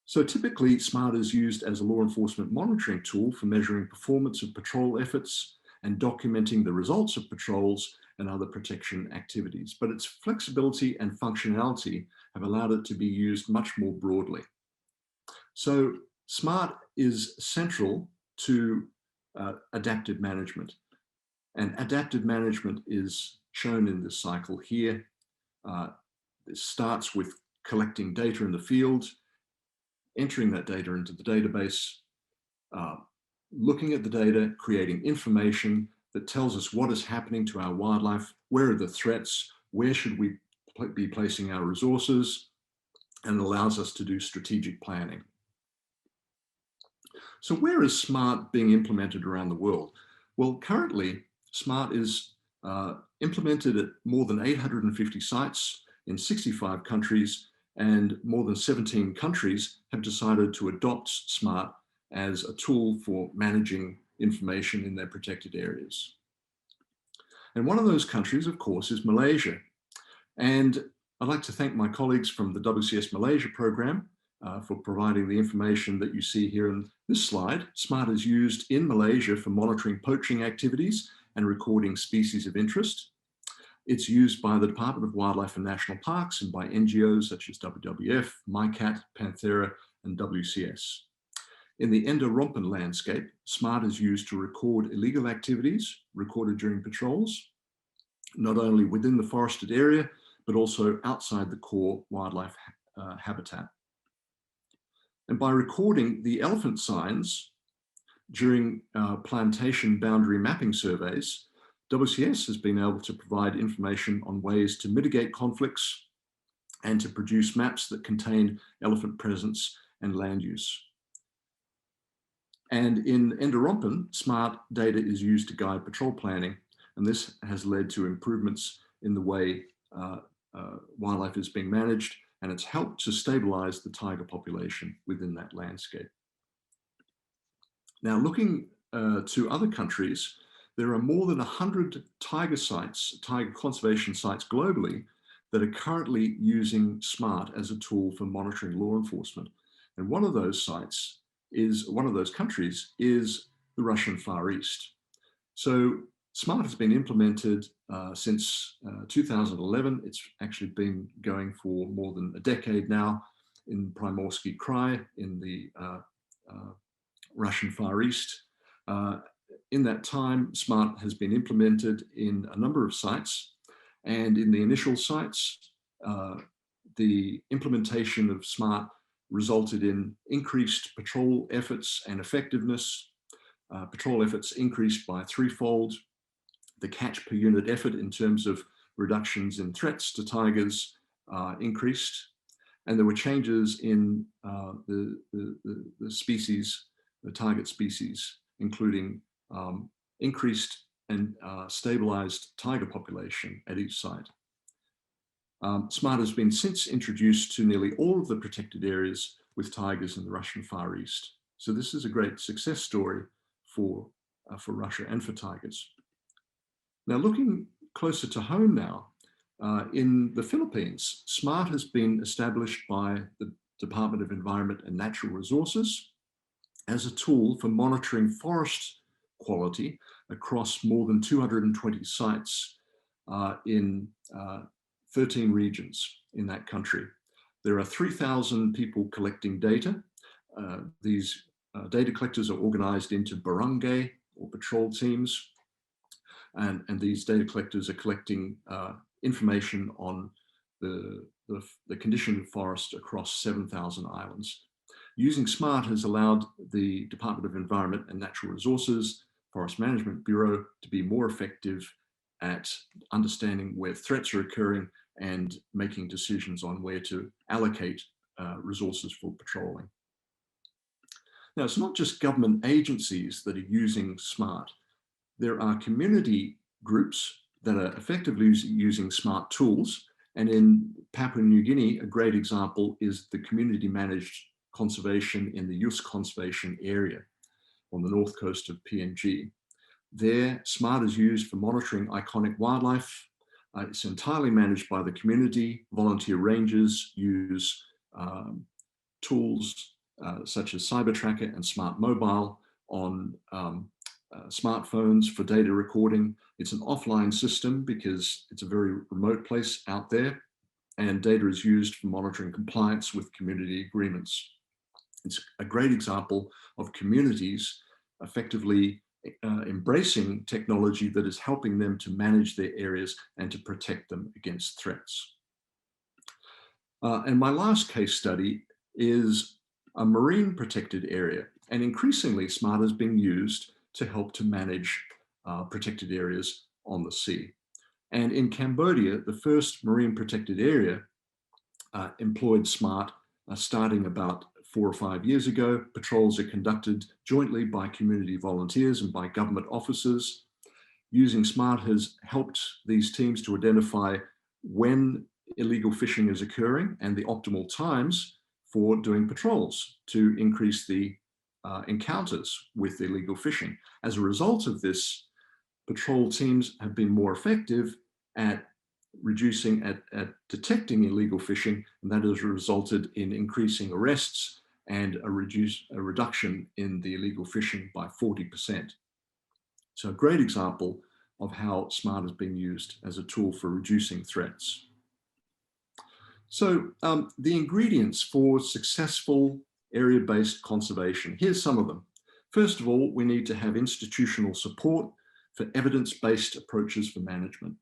So typically, SMART is used as a law enforcement monitoring tool for measuring performance of patrol efforts and documenting the results of patrols and other protection activities. But its flexibility and functionality have allowed it to be used much more broadly. So SMART is central to adaptive management. And adaptive management is shown in this cycle here. It starts with collecting data in the field, entering that data into the database, looking at the data, creating information that tells us what is happening to our wildlife, where are the threats, where should we be placing our resources, and allows us to do strategic planning. So where is SMART being implemented around the world? Well, currently, SMART is implemented at more than 850 sites in 65 countries, and more than 17 countries have decided to adopt SMART as a tool for managing information in their protected areas. And one of those countries, of course, is Malaysia. And I'd like to thank my colleagues from the WCS Malaysia program for providing the information that you see here in this slide. SMART is used in Malaysia for monitoring poaching activities and recording species of interest. It's used by the Department of Wildlife and National Parks and by NGOs such as WWF, MyCat, Panthera, and WCS. In the Enderompen landscape, SMART is used to record illegal activities recorded during patrols, not only within the forested area, but also outside the core wildlife habitat. And by recording the elephant signs during plantation boundary mapping surveys, WCS has been able to provide information on ways to mitigate conflicts and to produce maps that contain elephant presence and land use. And in Enderompen, SMART data is used to guide patrol planning, and this has led to improvements in the way wildlife is being managed, and it's helped to stabilize the tiger population within that landscape. Now, looking to other countries, there are more than 100 tiger sites, tiger conservation sites globally, that are currently using SMART as a tool for monitoring law enforcement. And one of those sites is, one of those countries is the Russian Far East. So SMART has been implemented since 2011. It's actually been going for more than a decade now in Primorsky Krai in the Russian Far East. In that time, SMART has been implemented in a number of sites, and in the initial sites, the implementation of SMART resulted in increased patrol efforts and effectiveness. Patrol efforts increased by threefold. The catch per unit effort in terms of reductions in threats to tigers increased, and there were changes in the species, the target species, including increased and stabilized tiger population at each site. SMART has been since introduced to nearly all of the protected areas with tigers in the Russian Far East. So this is a great success story for Russia and for tigers. Now, looking closer to home now, in the Philippines, SMART has been established by the Department of Environment and Natural Resources as a tool for monitoring forest quality across more than 220 sites in 13 regions in that country. There are 3,000 people collecting data. These data collectors are organized into barangay or patrol teams. And these data collectors are collecting information on the condition of forest across 7,000 islands. Using SMART has allowed the Department of Environment and Natural Resources, Forest Management Bureau, to be more effective at understanding where threats are occurring and making decisions on where to allocate resources for patrolling. Now, it's not just government agencies that are using SMART. There are community groups that are effectively using SMART tools. And in Papua New Guinea, a great example is the community managed conservation in the Yus Conservation Area on the north coast of PNG. There, SMART is used for monitoring iconic wildlife. It's entirely managed by the community. Volunteer rangers use tools such as CyberTracker and Smart Mobile on smartphones for data recording. It's an offline system because it's a very remote place out there, and data is used for monitoring compliance with community agreements. It's a great example of communities effectively embracing technology that is helping them to manage their areas and to protect them against threats. And my last case study is a marine protected area, and increasingly SMART is being used to help to manage protected areas on the sea. And in Cambodia, the first marine protected area employed SMART starting about 4 or 5 years ago. Patrols are conducted jointly by community volunteers and by government officers. using SMART has helped these teams to identify when illegal fishing is occurring and the optimal times for doing patrols to increase the encounters with illegal fishing. As a result of this, patrol teams have been more effective at reducing, at detecting illegal fishing, and that has resulted in increasing arrests and a reduction in the illegal fishing by 40%. So a great example of how SMART has been used as a tool for reducing threats. So the ingredients for successful area-based conservation, here's some of them. First of all, we need to have institutional support for evidence-based approaches for management.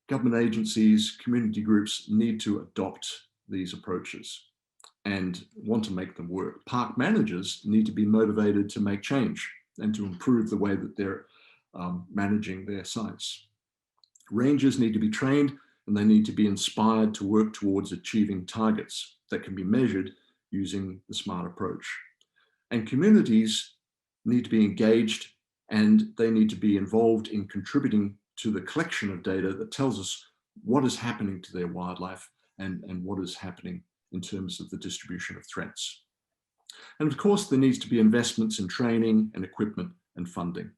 Government agencies, community groups need to adopt these approaches and want to make them work. Park managers need to be motivated to make change and to improve the way that they're managing their sites. Rangers need to be trained and they need to be inspired to work towards achieving targets that can be measured using the SMART approach. And communities need to be engaged and they need to be involved in contributing to the collection of data that tells us what is happening to their wildlife and what is happening in terms of the distribution of threats. And of course, there needs to be investments in training and equipment and funding.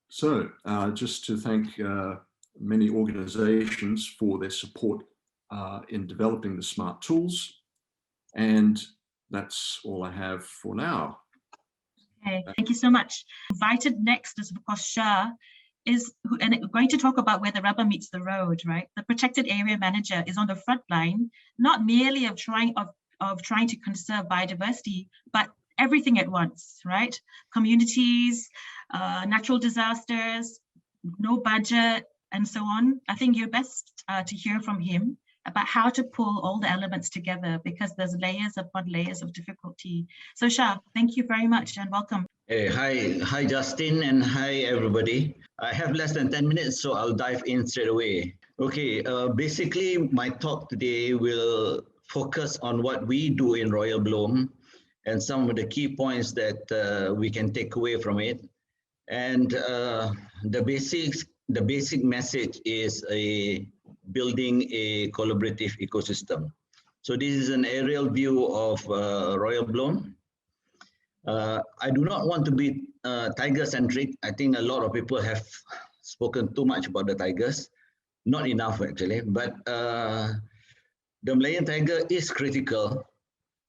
So just to thank many organizations for their support in developing the SMART tools. And that's all I have for now. Okay, thank you so much. Invited next is, of course, Shah, and we're going to talk about where the rubber meets the road, right? The protected area manager is on the front line, not merely of trying to conserve biodiversity, but everything at once, right? Communities, natural disasters, no budget, and so on. I think you're best to hear from him about how to pull all the elements together, because there's layers upon layers of difficulty. So Shah, thank you very much and welcome. Hey, hi Justin, and hi everybody. I have less than 10 minutes, so I'll dive in straight away. Okay, basically my talk today will focus on what we do in Royal Bloom and some of the key points that we can take away from it. And the basic message is building a collaborative ecosystem. So this is an aerial view of Royal Bloom. I do not want to be tiger-centric. I think a lot of people have spoken too much about the tigers. Not enough, actually. But the Malayan tiger is critical.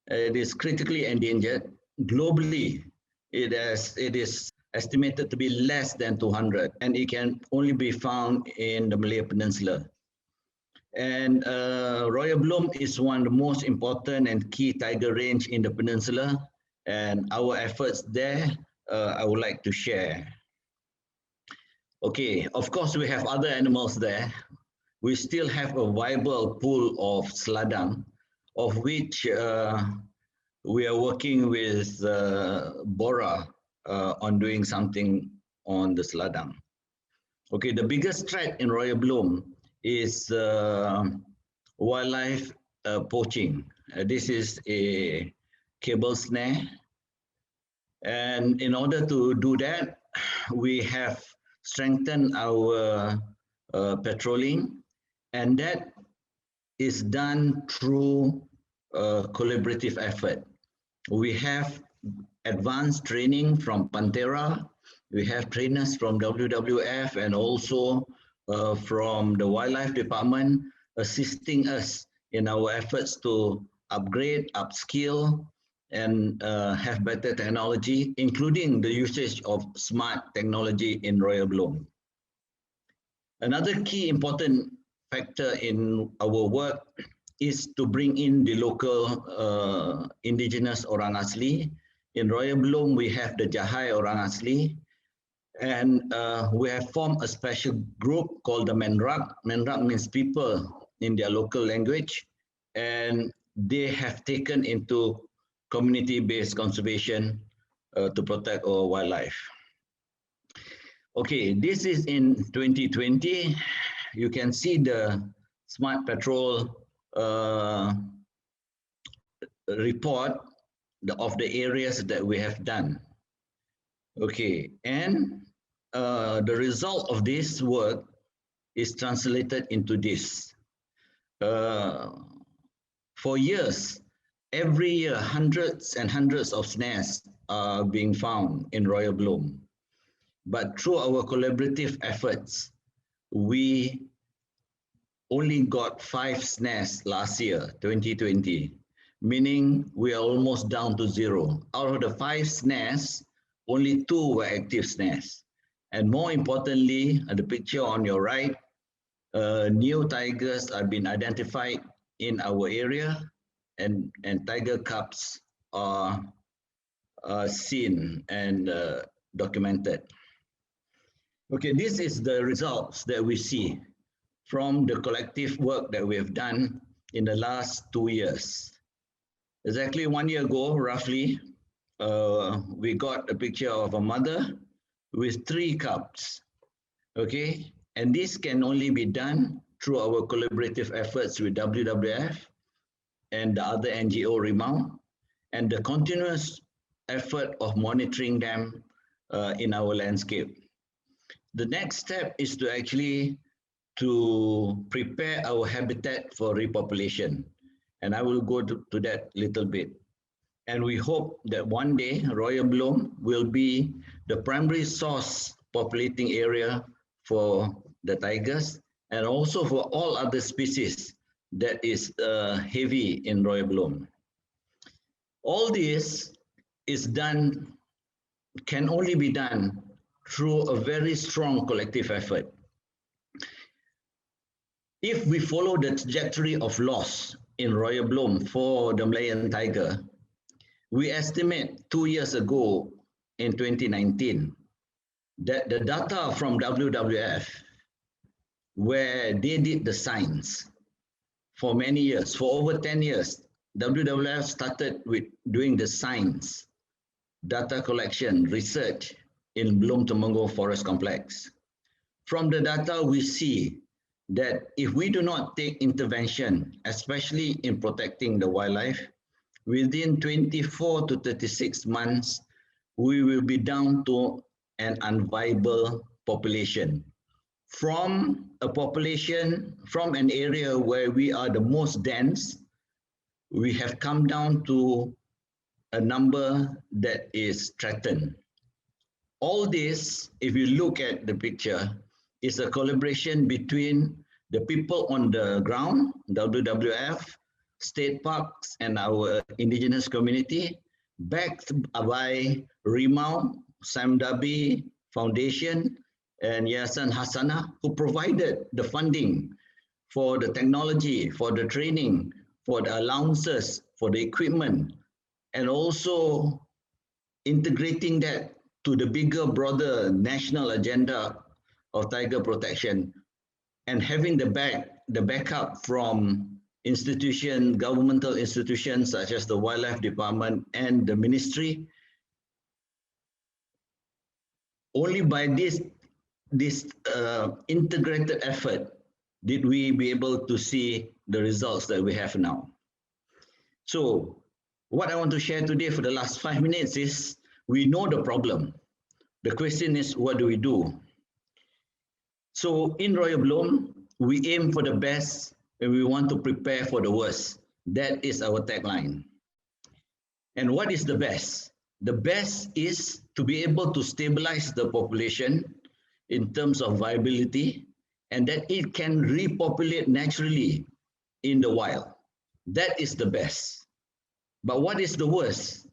It is critically endangered. Globally, it is estimated to be less than 200, and it can only be found in the Malay Peninsula. And Royal Bloom is one of the most important and key tiger range in the peninsula. And our efforts there, I would like to share. Okay, of course, we have other animals there. We still have a viable pool of sladang, of which we are working with Bora on doing something on the sladang. Okay, the biggest threat in Royal Bloom is wildlife poaching. This is a cable snare. And in order to do that, we have strengthened our patrolling, and that is done through collaborative effort. We have advanced training from Pantera, we have trainers from WWF and also from the Wildlife Department assisting us in our efforts to upgrade, upskill, and have better technology, including the usage of smart technology in Royal Bloom. Another key important factor in our work is to bring in the local indigenous Orang Asli. In Royal Bloom, we have the Jahai Orang Asli, and we have formed a special group called the Menrak. Menrak means people in their local language, and they have taken into community-based conservation to protect our wildlife. Okay, this is in 2020. You can see the Smart Patrol report of the areas that we have done. Okay, and the result of this work is translated into this. For years, every year, hundreds and hundreds of snares are being found in Royal Bloom. But through our collaborative efforts, we only got 5 snares last year, 2020, meaning we are almost down to 0. Out of the 5 snares, only 2 were active snares. And more importantly, the picture on your right, new tigers have been identified in our area, and tiger cubs are seen and documented. Okay, this is the results that we see from the collective work that we have done in the last 2 years. Exactly 1 year ago, roughly, we got a picture of a mother with 3 cubs, okay? And this can only be done through our collaborative efforts with WWF and the other NGO Rhino, and the continuous effort of monitoring them in our landscape. The next step is to actually prepare our habitat for repopulation. And I will go to that little bit. And we hope that one day Royal Bloom will be the primary source populating area for the tigers and also for all other species that is heavy in Royal Bloom. All this is done, can only be done through a very strong collective effort. If we follow the trajectory of loss in Royal Bloom for the Malayan tiger, we estimate 2 years ago in 2019 that the data from WWF, where they did the science for many years, for over 10 years, WWF started with doing the science, data collection, research in Bloom Temenggung Forest Complex. From the data, we see that if we do not take intervention, especially in protecting the wildlife, within 24 to 36 months, we will be down to an unviable population. From a population, from an area where we are the most dense, we have come down to a number that is threatened. All this, if you look at the picture, is a collaboration between the people on the ground, WWF, state parks, and our indigenous community, backed by Rimau, Sam Dabi Foundation, and Yayasan Hasanah, who provided the funding for the technology, for the training, for the allowances, for the equipment, and also integrating that to the bigger, broader national agenda of tiger protection, and having the backup from governmental institutions such as the Wildlife Department and the Ministry. Only by this integrated effort did we be able to see the results that we have now. So what I want to share today for the last 5 minutes is, we know the problem. The question is, what do we do? So in Royal Bloom, we aim for the best and we want to prepare for the worst. That is our tagline. And what is the best? The best is to be able to stabilize the population in terms of viability, and that it can repopulate naturally in the wild. That is the best. But what is the worst?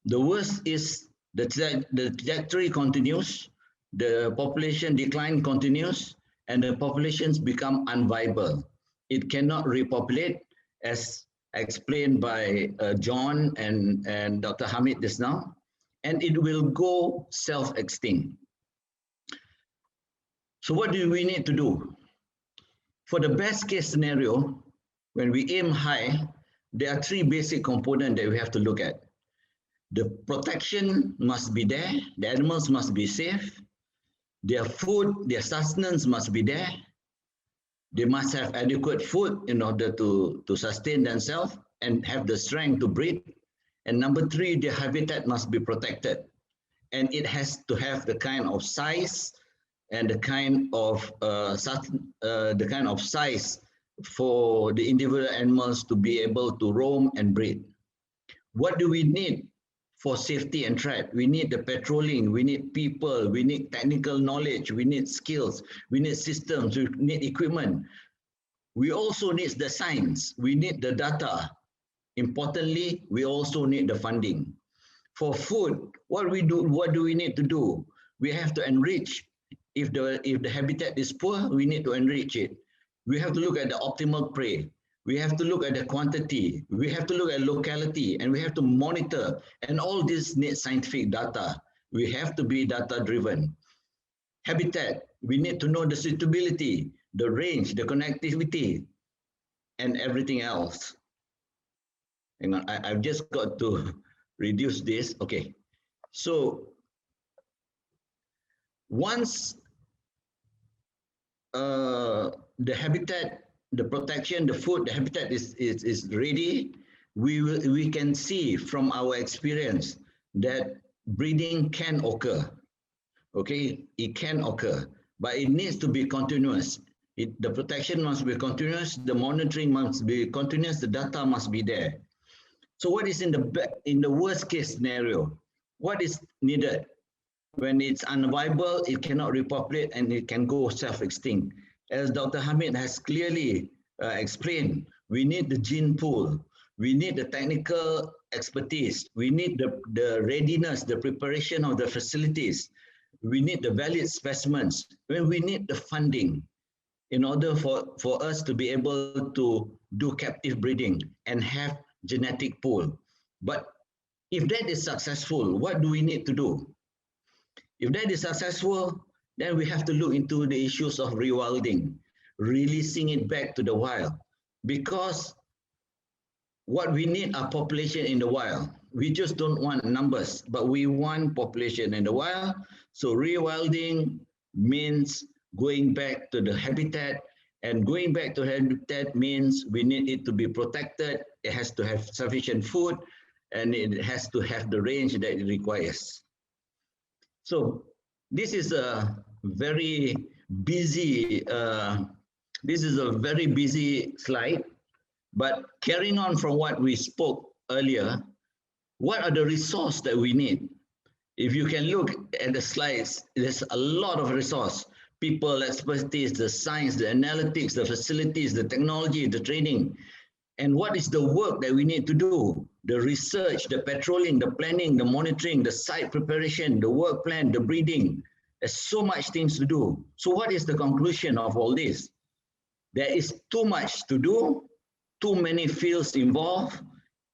The worst is the trajectory continues, the population decline continues, and the populations become unviable. It cannot repopulate, as explained by John and Dr. Hamid just now, and it will go self-extinct. So what do we need to do? For the best case scenario, when we aim high, there are 3 basic components that we have to look at. The protection must be there, the animals must be safe, their food, their sustenance must be there, they must have adequate food in order to sustain themselves and have the strength to breed. And number 3, their habitat must be protected. And it has to have the kind of size and the kind of size for the individual animals to be able to roam and breed. What do we need for safety and threat? We need the patrolling, we need people, we need technical knowledge, we need skills, we need systems, we need equipment. We also need the science, we need the data. Importantly, we also need the funding. For food, what do we need to do? We have to enrich. If the habitat is poor, we need to enrich it. We have to look at the optimal prey. We have to look at the quantity. We have to look at locality, and we have to monitor. And all this needs scientific data. We have to be data driven. Habitat, we need to know the suitability, the range, the connectivity, and everything else. Hang on, I've just got to reduce this. Okay, so once the habitat, the protection, the food, the habitat is ready, we can see from our experience that breeding can occur. Okay, it can occur, but it needs to be continuous. The protection must be continuous, the monitoring must be continuous, the data must be there. So what is in the worst case scenario? What is needed? When it's unviable, it cannot repopulate and it can go self-extinct. As Dr. Hamid has clearly explained, we need the gene pool, we need the technical expertise, we need the readiness, the preparation of the facilities, we need the valid specimens, when we need the funding in order for us to be able to do captive breeding and have genetic pool. But if that is successful, what do we need to do? If that is successful, then we have to look into the issues of rewilding, releasing it back to the wild. Because what we need are population in the wild. We just don't want numbers, but we want population in the wild. So rewilding means going back to the habitat, and going back to habitat means we need it to be protected. It has to have sufficient food, and it has to have the range that it requires. So this is a very busy slide, but carrying on from what we spoke earlier, what are the resources that we need? If you can look at the slides, there's a lot of resource: people, expertise, the science, the analytics, the facilities, the technology, the training. And what is the work that we need to do? The research, the patrolling, the planning, the monitoring, the site preparation, the work plan, the breeding. There's so much things to do. So what is the conclusion of all this? There is too much to do, too many fields involved,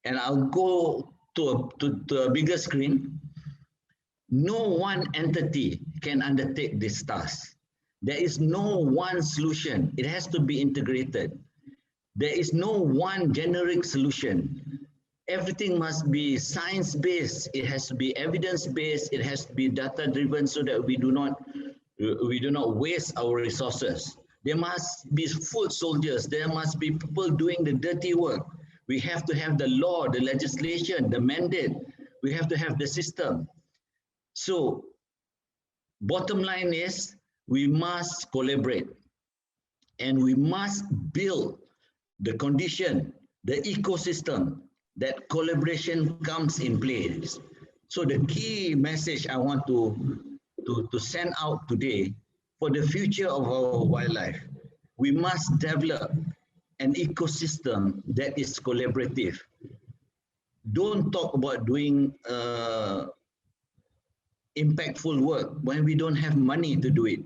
and I'll go to a bigger screen. No one entity can undertake this task. There is no one solution. It has to be integrated. There is no one generic solution. Everything must be science-based. It has to be evidence-based. It has to be data-driven so that we do not waste our resources. There must be foot soldiers. There must be people doing the dirty work. We have to have the law, the legislation, the mandate. We have to have the system. So, bottom line is we must collaborate, and we must build the condition, the ecosystem that collaboration comes in place. So the key message I want to send out today for the future of our wildlife, we must develop an ecosystem that is collaborative. Don't talk about doing impactful work when we don't have money to do it.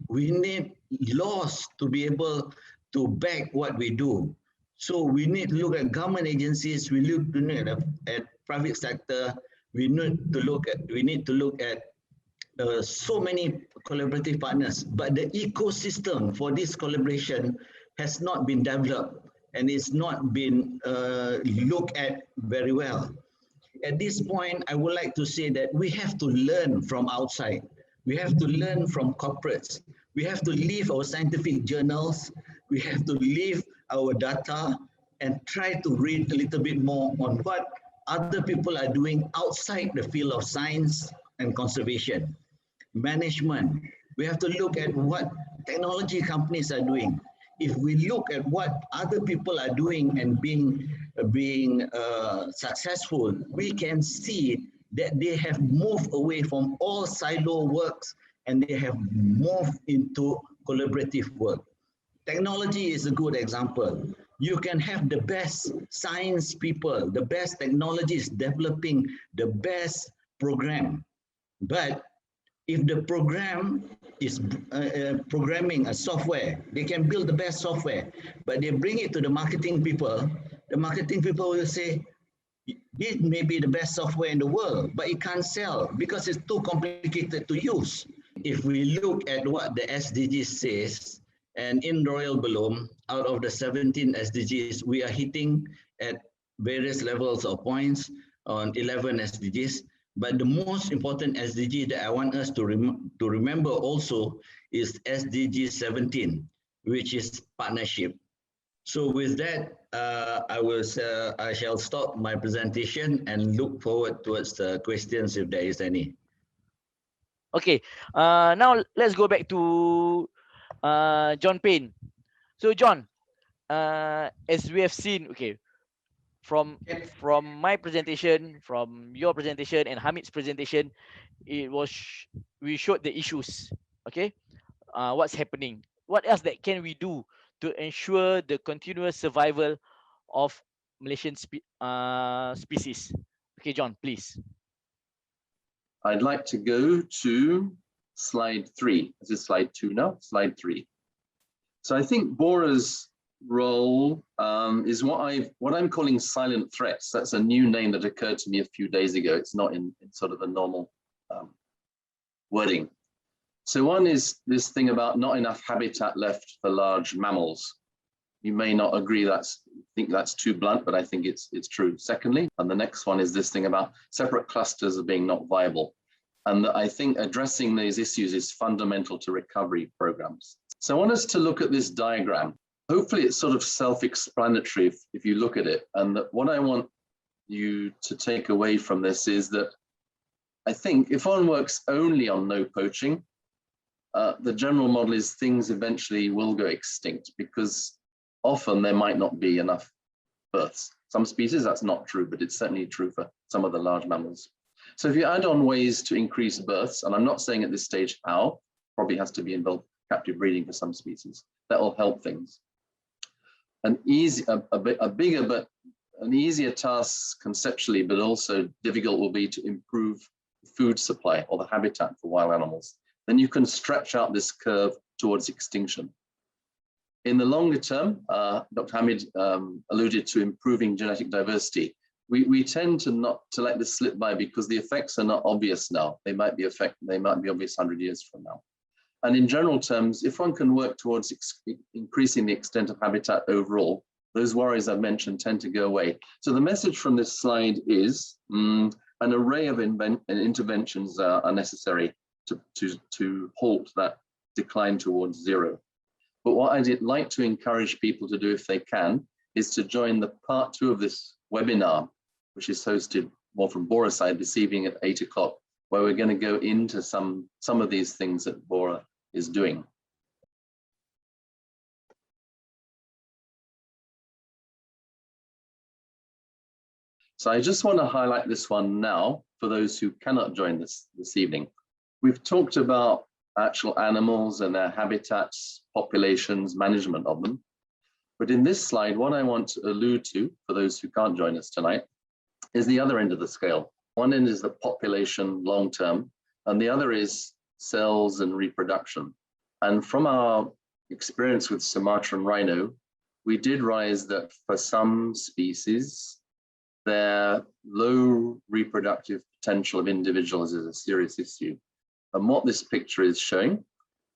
We need laws to be able to back what we do. So we need to look at government agencies, we need to look at private sector, we need to look at so many collaborative partners, but the ecosystem for this collaboration has not been developed and it's not been looked at very well. At this point, I would like to say that we have to learn from outside. We have to learn from corporates. We have to leave our scientific journals. We have to leave our data and try to read a little bit more on what other people are doing outside the field of science and conservation, management, We have to look at what technology companies are doing. If we look at what other people are doing and being successful, we can see that they have moved away from all silo works and they have moved into collaborative work. Technology is a good example. You can have the best science people, the best technologists developing the best program. But if the program is programming a software, they can build the best software, but they bring it to the marketing people will say, this may be the best software in the world, but it can't sell because it's too complicated to use. If we look at what the SDGs says, and in Royal Bloom, out of the 17 SDGs, we are hitting at various levels of points on 11 SDGs. But the most important SDG that I want us to remember also is SDG 17, which is partnership. So with that, I shall stop my presentation and look forward towards the questions if there is any. Okay, now let's go back to John Payne. So John, as we have seen, okay, from my presentation, from your presentation, and Hamid's presentation, it was we showed the issues. Okay, what's happening? What else that can we do to ensure the continuous survival of Malaysian species? Okay, John, please. I'd like to go to slide 3. This is slide 2 now, slide 3. So I think Bora's role is what I'm calling silent threats. That's a new name that occurred to me a few days ago. It's not in sort of the normal wording. So one is this thing about not enough habitat left for large mammals. You may not agree think that's too blunt, but I think it's true. Secondly, and the next one is this thing about separate clusters of being not viable. And I think addressing these issues is fundamental to recovery programs. So I want us to look at this diagram. Hopefully it's sort of self-explanatory if you look at it. And what I want you to take away from this is that I think if one works only on no poaching, the general model is things eventually will go extinct because often there might not be enough births. Some species that's not true, but it's certainly true for some of the large mammals. So if you add on ways to increase births, and I'm not saying at this stage how, probably has to be involved captive breeding for some species, that will help things. An bigger but an easier task conceptually, but also difficult will be to improve food supply or the habitat for wild animals. Then you can stretch out this curve towards extinction. In the longer term, Dr. Hamid alluded to improving genetic diversity. We tend to not to let this slip by because the effects are not obvious now. They might be obvious 100 years from now. And in general terms, if one can work towards increasing the extent of habitat overall, those worries I've mentioned tend to go away. So the message from this slide is an array of interventions are necessary to halt that decline towards zero. But what I'd like to encourage people to do if they can is to join the part 2 of this webinar, which is hosted more from Bora's side this evening at 8 o'clock, where we're going to go into some of these things that Bora is doing. So I just want to highlight this one now for those who cannot join this evening. We've talked about actual animals and their habitats, populations, management of them. But in this slide, what I want to allude to, for those who can't join us tonight, is the other end of the scale. One end is the population long-term, and the other is cells and reproduction. And from our experience with Sumatran rhino, we did rise that for some species, their low reproductive potential of individuals is a serious issue. And what this picture is showing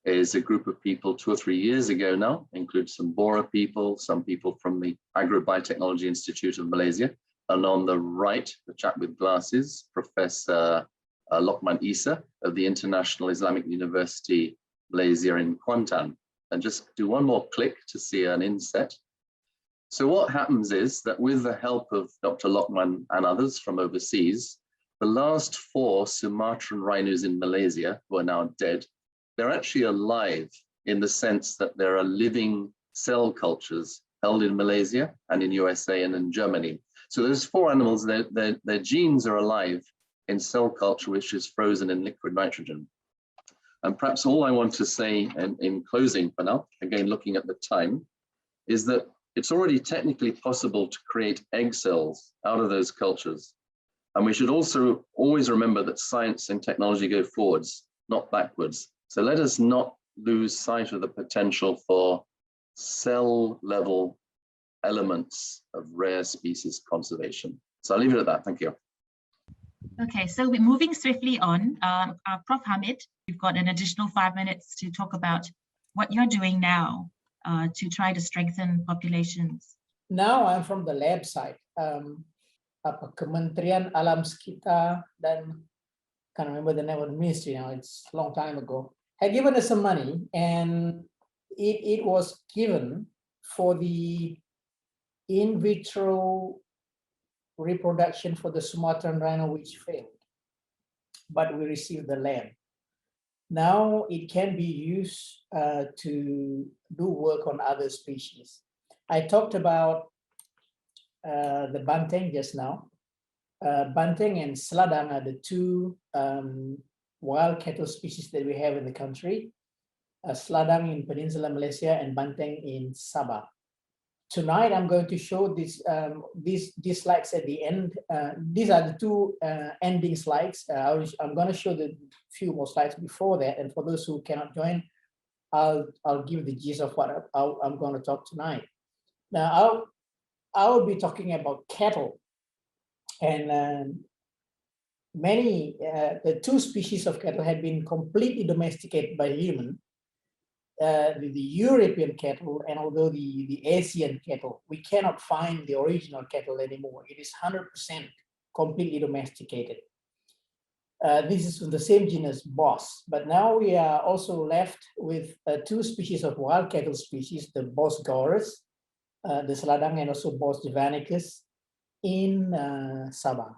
is a group of people 2 or 3 years ago now, includes some Bora people, some people from the Agrobiotechnology Institute of Malaysia. And on the right, the chap with glasses, Professor Lokman Isa of the International Islamic University, Malaysia in Kuantan. And just do one more click to see an inset. So what happens is that with the help of Dr. Lokman and others from overseas, the last 4 Sumatran rhinos in Malaysia, who are now dead, they're actually alive in the sense that there are living cell cultures held in Malaysia and in USA and in Germany. So those 4 animals, their genes are alive in cell culture, which is frozen in liquid nitrogen. And perhaps all I want to say in closing for now, again, looking at the time, is that it's already technically possible to create egg cells out of those cultures. And we should also always remember that science and technology go forwards, not backwards. So let us not lose sight of the potential for cell level elements of rare species conservation. So I'll leave it at that. Thank you. Okay, so we're moving swiftly on. Prof. Hamid, you've got an additional 5 minutes to talk about what you're doing now to try to strengthen populations. Now I'm from the lab side. Kementerian Alam Sekitar dan can't remember the name of the ministry now. It's a long time ago. Had given us some money, and it was given for the in vitro reproduction for the Sumatran rhino, which failed, but we received the land. Now it can be used to do work on other species. I talked about the banteng just now. Banteng and seladang are the 2 wild cattle species that we have in the country. Seladang in Peninsular Malaysia and banteng in Sabah. Tonight, I'm going to show these slides at the end. These are the 2 ending slides. I'm going to show the few more slides before that. And for those who cannot join, I'll give the gist of what I'm going to talk tonight. Now, I'll be talking about cattle, and the 2 species of cattle have been completely domesticated by human. The European cattle and although the Asian cattle, we cannot find the original cattle anymore. It is 100% completely domesticated. This is from the same genus Bos, but now we are also left with 2 species of wild cattle species, the Bos gaurus, the seladang, and also Bos javanicus in Sabah.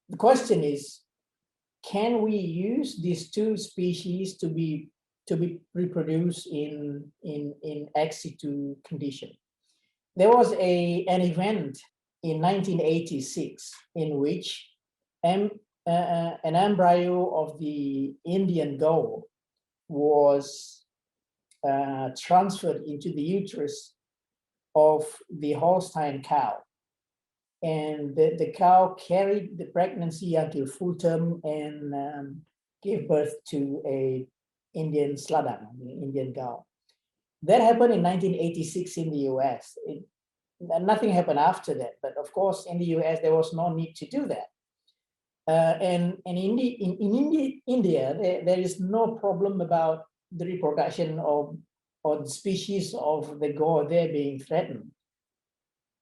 The question is, can we use these 2 species to be reproduced in ex situ condition? There was an event in 1986 in which an embryo of the Indian goat was transferred into the uterus of the Holstein cow. And the cow carried the pregnancy until full term and gave birth to a Indian seladang, Indian cow. That happened in 1986 in the US. Nothing happened after that, but of course in the US there was no need to do that. And in India, there is no problem about the reproduction of the species of the goat there being threatened.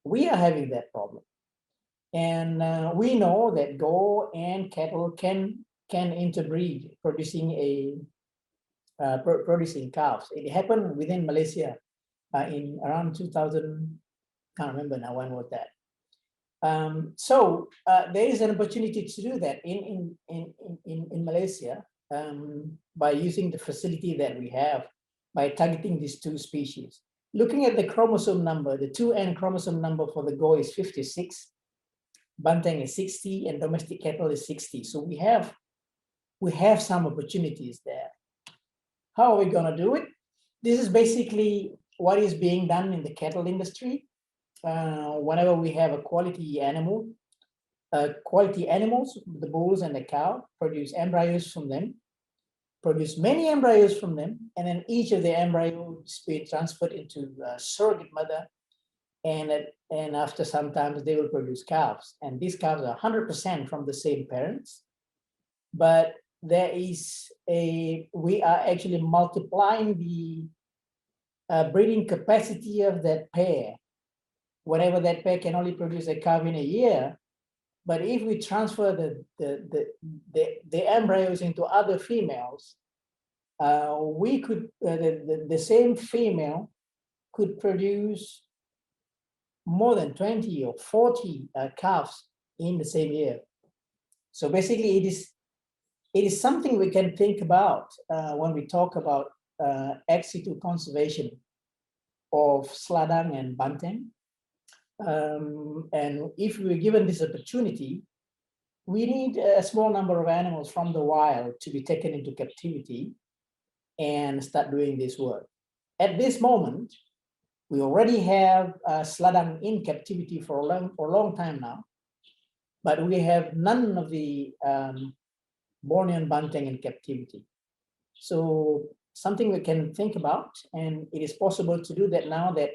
We are having that problem. And we know that goat and cattle can interbreed, producing calves. It happened within Malaysia in around 2000. Can't remember now when was that. So there is an opportunity to do that in Malaysia by using the facility that we have by targeting these 2 species. Looking at the chromosome number, the 2N chromosome number for the goat is 56. Banteng is 60 and domestic cattle is 60. So we have some opportunities there. How are we going to do it? This is basically what is being done in the cattle industry. Whenever we have a quality animals, the bulls and the cow, produce embryos from them, produce many embryos from them, and then each of the embryos be transferred into a surrogate mother. And after some time, they will produce calves. And these calves are 100% from the same parents. But we are actually multiplying the breeding capacity of that pair. Whenever that pair can only produce a calf in a year, but if we transfer the embryos into other females, we could the same female could produce more than 20 or 40 calves in the same year. So basically, it is something we can think about when we talk about ex situ conservation of sladang and banteng. And if we're given this opportunity, we need a small number of animals from the wild to be taken into captivity and start doing this work. At this moment, we already have sladang in captivity for a long time now, but we have none of the Bornean banteng in captivity. So something we can think about, and it is possible to do that now that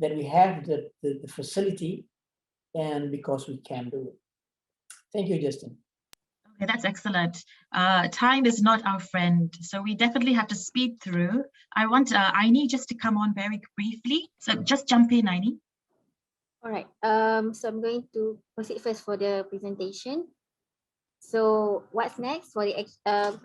we have the facility, and because we can do it. Thank you, Justin. Okay, that's excellent. Time is not our friend, so we definitely have to speed through. I want Aini just to come on very briefly. So just jump in, Aini. All right. So I'm going to proceed first for the presentation. So what's next for the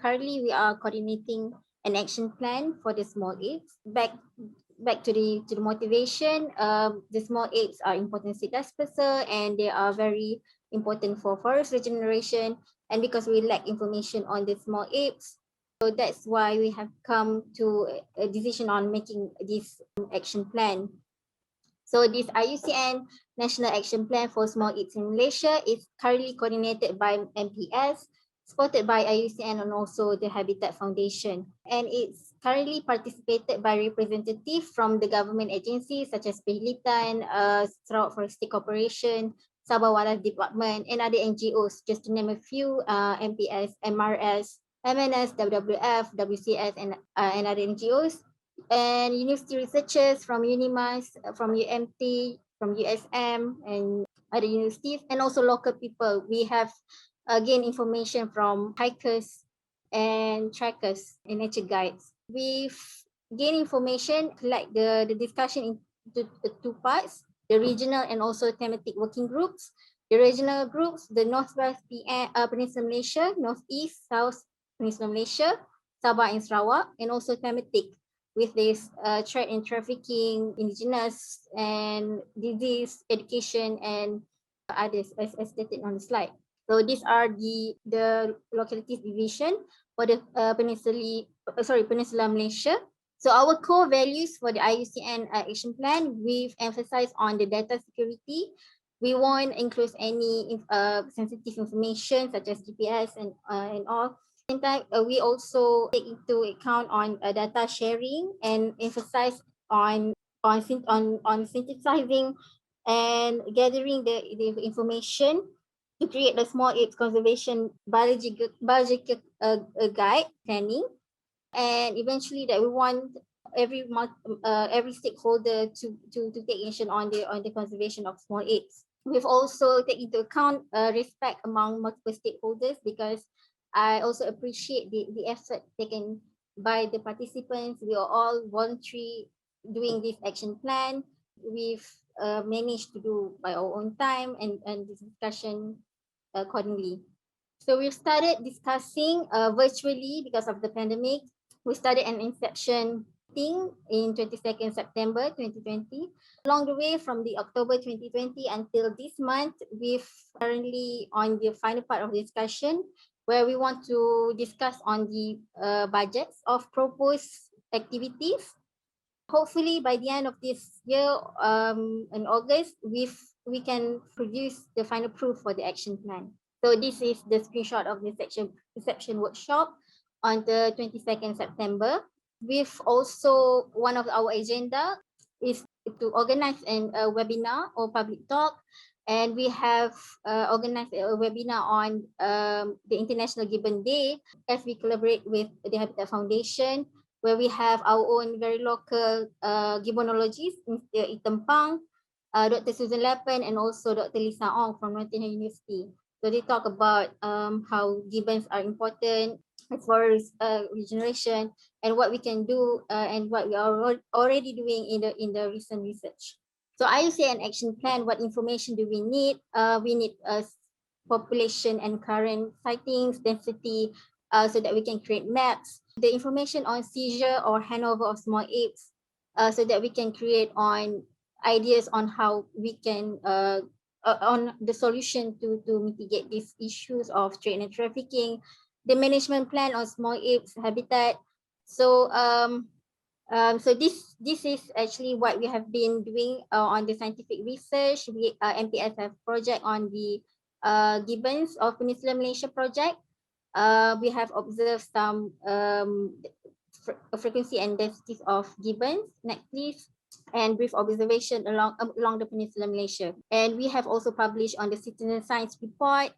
currently we are coordinating an action plan for the small apes. Back to the motivation. The small apes are important seed disperser, and they are very important for forest regeneration. And because we lack information on the small apes, so that's why we have come to a decision on making this action plan. So this IUCN National Action Plan for Small Apes in Malaysia is currently coordinated by MPS, supported by IUCN and also the Habitat Foundation. And it's currently participated by representatives from the government agencies such as Perhilitan, Sarawak Forestry Corporation, Sabah Wildlife Department, and other NGOs, just to name a few, MPS, MRS, MNS, WWF, WCS, and other NGOs. And university researchers from UNIMAS, from UMT, from USM, and other universities, and also local people. We have gained information from hikers and trackers and nature guides. We've gained information like the discussion into two parts, the regional and also thematic working groups. The regional groups, the Northwest Peninsula Malaysia, Northeast, South Peninsula Malaysia, Sabah and Sarawak, and also thematic with this trade and trafficking, indigenous and disease, education, and others as stated on the slide. So these are the localities division for the Peninsula Malaysia. So our core values for the IUCN action plan, we've emphasized on the data security. We won't include any sensitive information such as GPS and all. At the same time, we also take into account on data sharing and emphasize on synthesizing and gathering the information to create the small apes conservation biological guide planning. And eventually that we want every stakeholder to take action on the conservation of small apes. We've also taken into account respect among multiple stakeholders, because I also appreciate the effort taken by the participants. We are all voluntary doing this action plan. We've managed to do by our own time and this discussion accordingly. So we've started discussing virtually because of the pandemic. We started an inception meeting in 22nd September 2020. Along the way from the October 2020 until this month, we've currently on the final part of the discussion where we want to discuss on the budgets of proposed activities. Hopefully by the end of this year, in August, we can produce the final proof for the action plan. So this is the screenshot of the reception workshop on the 22nd September. We've also, one of our agenda is to organize a webinar or public talk. And we have organized a webinar on the International Gibbon Day as we collaborate with the Habitat Foundation, where we have our own very local gibbonologist, Mr. Itempang, Dr. Susan Leppen, and also Dr. Lisa Ong from Nottingham University. So they talk about how gibbons are important as far as regeneration and what we can do and what we are already doing in the recent research. So IUCN action plan, what information do we need? We need population and current sightings, density, so that we can create maps. The information on seizure or handover of small apes, so that we can create on ideas on how we can on the solution to mitigate these issues of trade and trafficking, the management plan on small apes habitat. So so this is actually what we have been doing on the scientific research. We MPS have project on the gibbons of Peninsula Malaysia project. We have observed some frequency and densities of gibbons. Next, please. And brief observation along the Peninsula Malaysia. And we have also published on the citizen science report,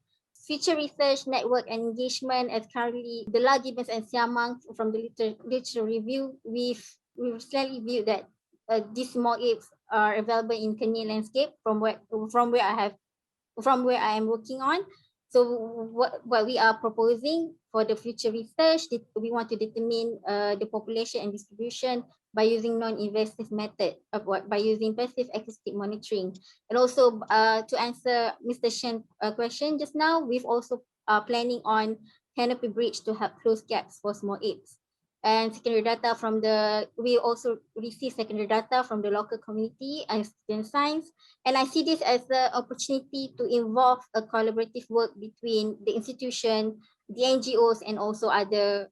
future research, network and engagement. As currently the large gibbons and siamangs from the literature review, we've slightly viewed that these small apes are available in Guinea landscape from where I am working on. So what we are proposing for the future research, we want to determine the population and distribution by using non-invasive method, by using passive acoustic monitoring. And also to answer Mr. Shen's question just now, we've also planning on canopy bridge to help close gaps for small apes. And secondary data from we also receive secondary data from the local community and citizen science. And I see this as an opportunity to involve a collaborative work between the institution, the NGOs, and also other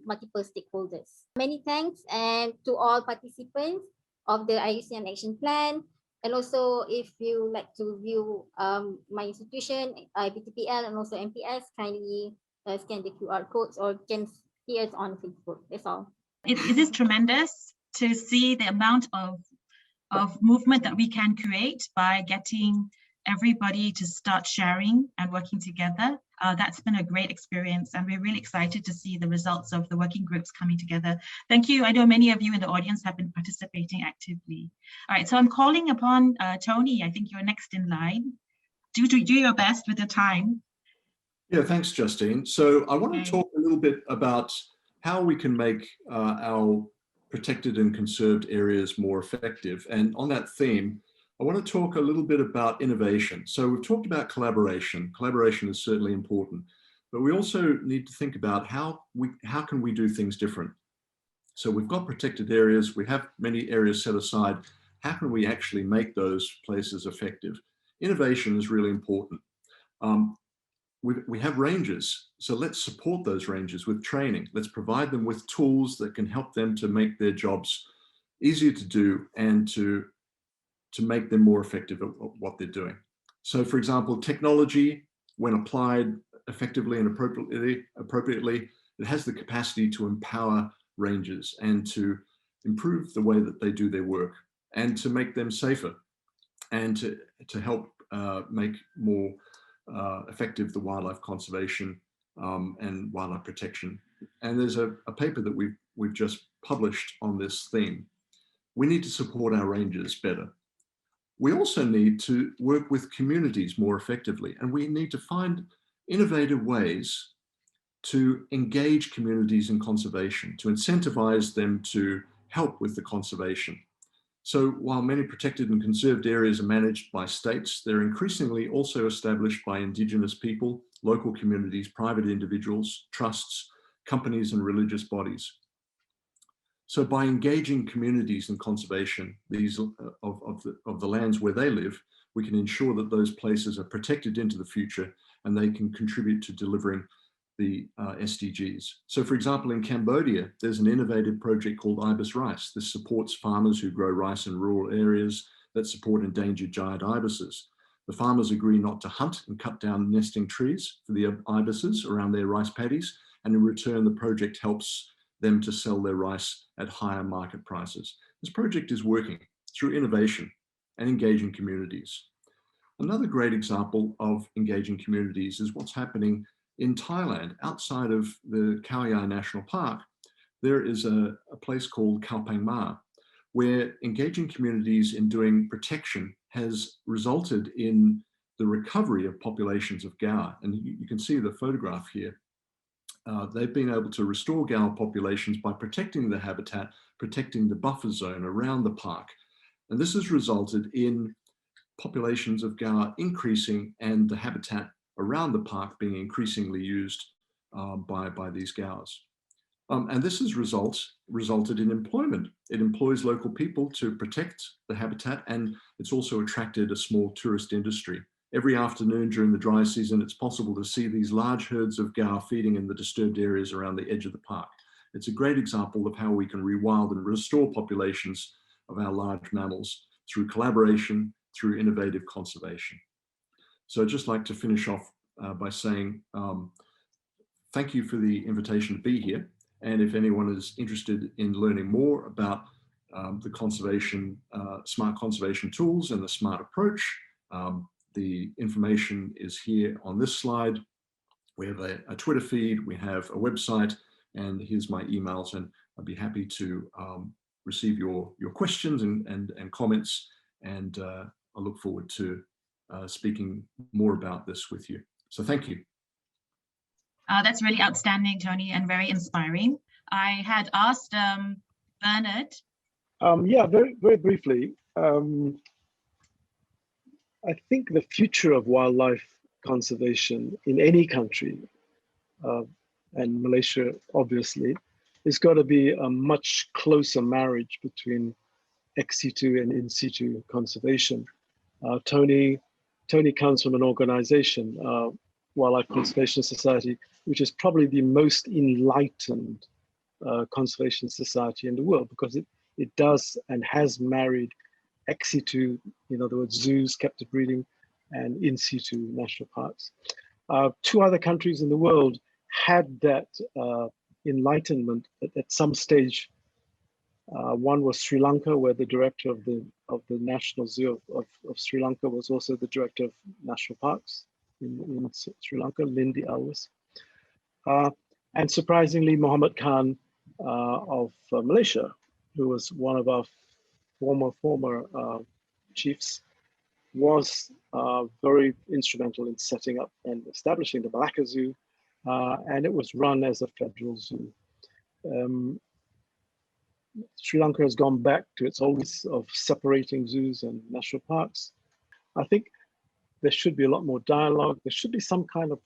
multiple stakeholders. Many thanks and to all participants of the IUCN Action Plan. And also, if you like to view my institution, IBTPL, and also MPS, kindly scan the QR codes or can see us on Facebook. That's all. It is tremendous to see the amount of movement that we can create by getting everybody to start sharing and working together. That's been a great experience, and we're really excited to see the results of the working groups coming together. Thank you. I know many of you in the audience have been participating actively. All right, so I'm calling upon Tony. I think you're next in line. Do your best with the time. Yeah, thanks, Justine. So I want to talk a little bit about how we can make our protected and conserved areas more effective. And on that theme, I want to talk a little bit about innovation. So we've talked about collaboration. Collaboration is certainly important, but we also need to think about how can we do things different. So we've got protected areas, we have many areas set aside. How can we actually make those places effective? Innovation is really important. We have rangers, so let's support those rangers with training. Let's provide them with tools that can help them to make their jobs easier to do and to make them more effective at what they're doing. So for example, technology, when applied effectively and appropriately, it has the capacity to empower rangers and to improve the way that they do their work and to make them safer and to help make more effective the wildlife conservation and wildlife protection. And there's a paper that we've just published on this theme. We need to support our rangers better. We also need to work with communities more effectively, and we need to find innovative ways to engage communities in conservation, to incentivize them to help with the conservation. So while many protected and conserved areas are managed by states, they're increasingly also established by Indigenous people, local communities, private individuals, trusts, companies, and religious bodies. So by engaging communities in conservation, these of the lands where they live, we can ensure that those places are protected into the future and they can contribute to delivering the SDGs. So for example, in Cambodia, there's an innovative project called ibis rice. This supports farmers who grow rice in rural areas that support endangered giant ibises. The farmers agree not to hunt and cut down nesting trees for the ibises around their rice paddies, and in return, the project helps them to sell their rice at higher market prices. This project is working through innovation and engaging communities. Another great example of engaging communities is what's happening in Thailand. Outside of the Khao Yai National Park, there is a place called Khao Pang Ma, where engaging communities in doing protection has resulted in the recovery of populations of gaur. And you can see the photograph here. They've been able to restore gaur populations by protecting the habitat, protecting the buffer zone around the park. And this has resulted in populations of gaur increasing and the habitat around the park being increasingly used by these gaurs. And this has resulted in employment. It employs local people to protect the habitat, and it's also attracted a small tourist industry Every afternoon during the dry season, it's possible to see these large herds of gaur feeding in the disturbed areas around the edge of the park. It's a great example of how we can rewild and restore populations of our large mammals through collaboration, through innovative conservation. So I'd just like to finish off by saying thank you for the invitation to be here. And if anyone is interested in learning more about the conservation, smart conservation tools and the smart approach, the information is here on this slide. We have a Twitter feed, we have a website, and here's my emails, and I'd be happy to receive your questions and comments, and I look forward to speaking more about this with you. So thank you. That's really outstanding, Tony, and very inspiring. I had asked Bernard. Yeah, very briefly. I think the future of wildlife conservation in any country, and Malaysia obviously, is got to be a much closer marriage between ex situ and in situ conservation. Tony comes from an organization, Wildlife Conservation Society, which is probably the most enlightened conservation society in the world, because it does and has married ex situ, in other words, zoos, captive breeding, and in situ national parks. Two other countries in the world had that enlightenment at some stage. One was Sri Lanka, where the director of the National Zoo of Sri Lanka was also the director of national parks in Sri Lanka, Lindy Alwas. And surprisingly, Muhammad Khan of Malaysia, who was one of our former chiefs, was very instrumental in setting up and establishing the Malacca Zoo, and it was run as a federal zoo. Sri Lanka has gone back to its old of separating zoos and national parks. I think there should be a lot more dialogue. There should be some kind of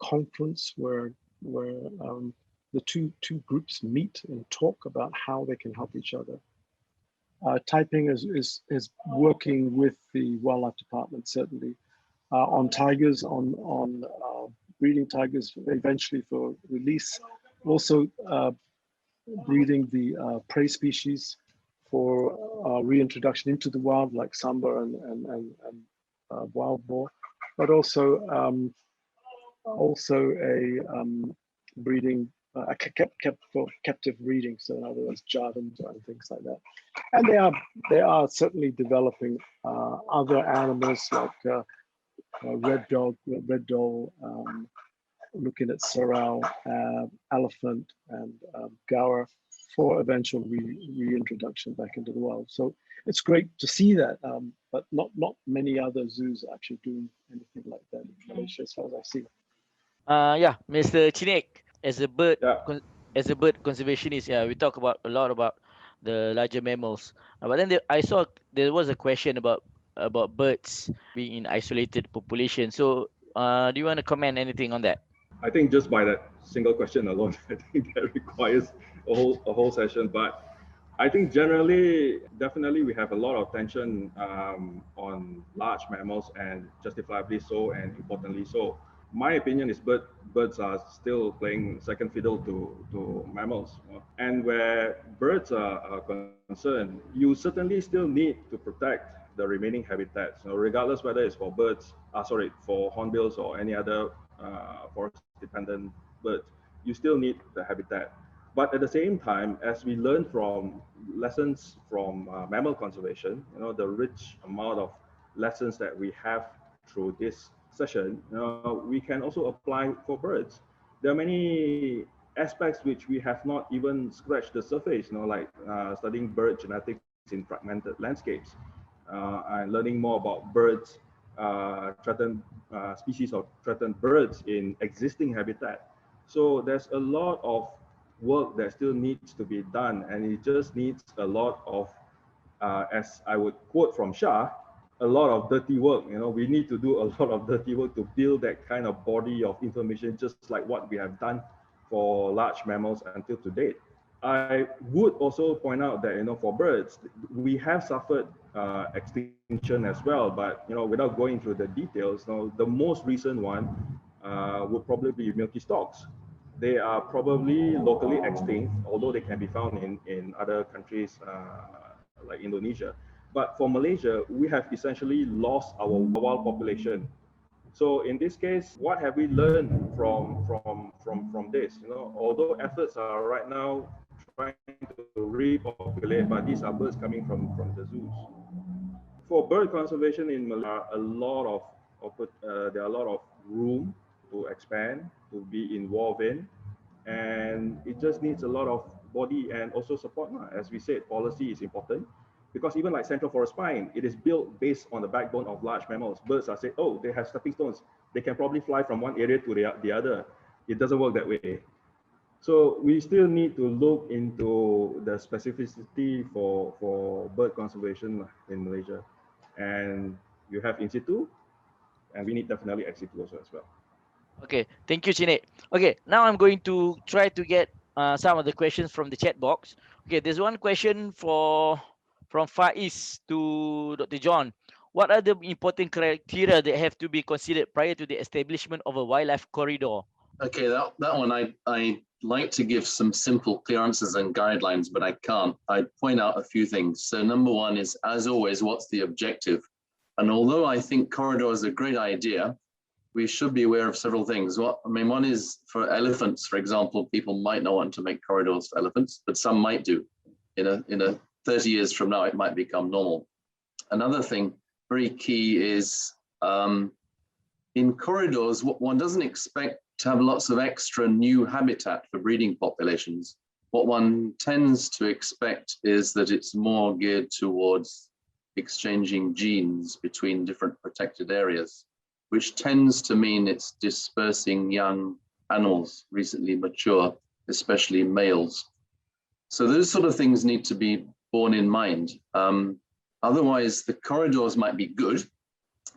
conference where the two groups meet and talk about how they can help each other. Taiping is working with the wildlife department, certainly, on tigers, on breeding tigers eventually for release. Also breeding the prey species for reintroduction into the wild, like sambar and wild boar, but also a breeding for captive breeding, so in other words, jardins and things like that. And they are certainly developing other animals like red dog, looking at sorrel, elephant, and gaur for eventual reintroduction back into the wild. So it's great to see that, but not many other zoos are actually doing anything like that in Malaysia, as far as I see. Yeah, Mr. Chinek, as a bird conservationist, yeah, we talk a lot about the larger mammals. But then I saw there was a question about birds being in isolated population. So do you want to comment anything on that? I think just by that single question alone, I think that requires a whole session. But I think generally, definitely, we have a lot of attention on large mammals, and justifiably so, and importantly so. My opinion is birds are still playing second fiddle to mammals. And where birds are concerned, you certainly still need to protect the remaining habitats, regardless whether it's for birds, for hornbills or any other forest-dependent birds. You still need the habitat. But at the same time, as we learn from lessons from mammal conservation, the rich amount of lessons that we have through this session, we can also apply for birds. There are many aspects which we have not even scratched the surface, like studying bird genetics in fragmented landscapes, and learning more about birds, threatened species of threatened birds in existing habitat. So there's a lot of work that still needs to be done, and it just needs a lot of, as I would quote from Shah, a lot of dirty work. We need to do a lot of dirty work to build that kind of body of information, just like what we have done for large mammals until to date. I would also point out that for birds, we have suffered extinction as well. But without going through the details, the most recent one would probably be milky storks. They are probably locally extinct, although they can be found in other countries like Indonesia. But for Malaysia, we have essentially lost our wild population. So in this case, what have we learned from this? Although efforts are right now trying to repopulate, but these are birds coming from the zoos. For bird conservation in Malaysia, there are a lot of room to expand, to be involved in, and it just needs a lot of body and also support. As we said, policy is important, because even like Central Forest Pine, it is built based on the backbone of large mammals. Birds are said, oh, they have stepping stones. They can probably fly from one area to the other. It doesn't work that way. So we still need to look into the specificity for bird conservation in Malaysia. And you have in situ, and we need definitely ex situ also as well. Okay, thank you, Chine. Okay, now I'm going to try to get some of the questions from the chat box. Okay, there's one question from Faiz to Dr. John. What are the important criteria that have to be considered prior to the establishment of a wildlife corridor? Okay, that one I like to give some simple, clear answers and guidelines, but I can't. I'd point out a few things. So number one is, as always, what's the objective? And although I think corridor is a great idea, we should be aware of several things. One is for elephants, for example, people might not want to make corridors for elephants, but some might do. In a 30 years from now, it might become normal. Another thing, very key, is in corridors, one doesn't expect to have lots of extra new habitat for breeding populations. What one tends to expect is that it's more geared towards exchanging genes between different protected areas, which tends to mean it's dispersing young animals, recently mature, especially males. So those sort of things need to be borne in mind. Otherwise, the corridors might be good.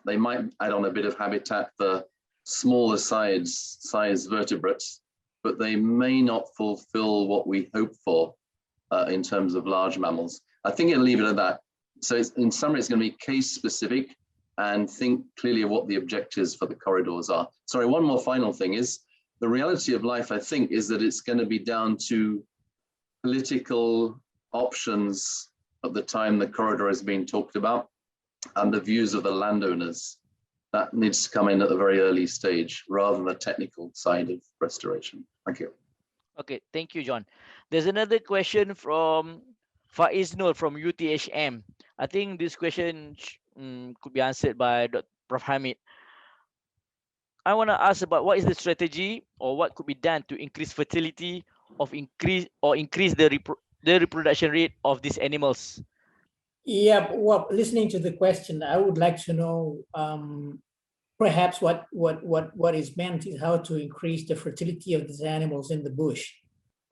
They might add on a bit of habitat for smaller size vertebrates, but they may not fulfill what we hope for in terms of large mammals. I think I'll leave it at that. So in summary, it's going to be case specific, and think clearly of what the objectives for the corridors are. Sorry, one more final thing is, the reality of life, I think, is that it's going to be down to political options at the time the corridor is being talked about, and the views of the landowners. That needs to come in at a very early stage, rather than the technical side of restoration. Thank you. Okay, thank you, John. There's another question from Faiz Nur from UTHM. I think this question could be answered by Prof. Hamid. I want to ask about what is the strategy, or what could be done to increase fertility increase the reproduction rate of these animals? Yeah, well, listening to the question, I would like to know perhaps what is meant is how to increase the fertility of these animals in the bush.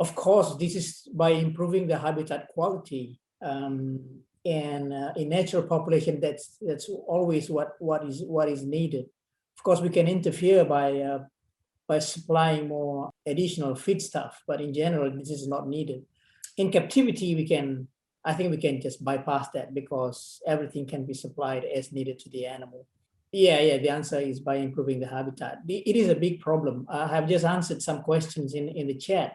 Of course, this is by improving the habitat quality, and in natural population, that's always what is needed. Of course, we can interfere by supplying more additional feedstuff, but in general, this is not needed. In captivity, I think we can just bypass that, because everything can be supplied as needed to the animal. Yeah, the answer is by improving the habitat. It is a big problem. I have just answered some questions in the chat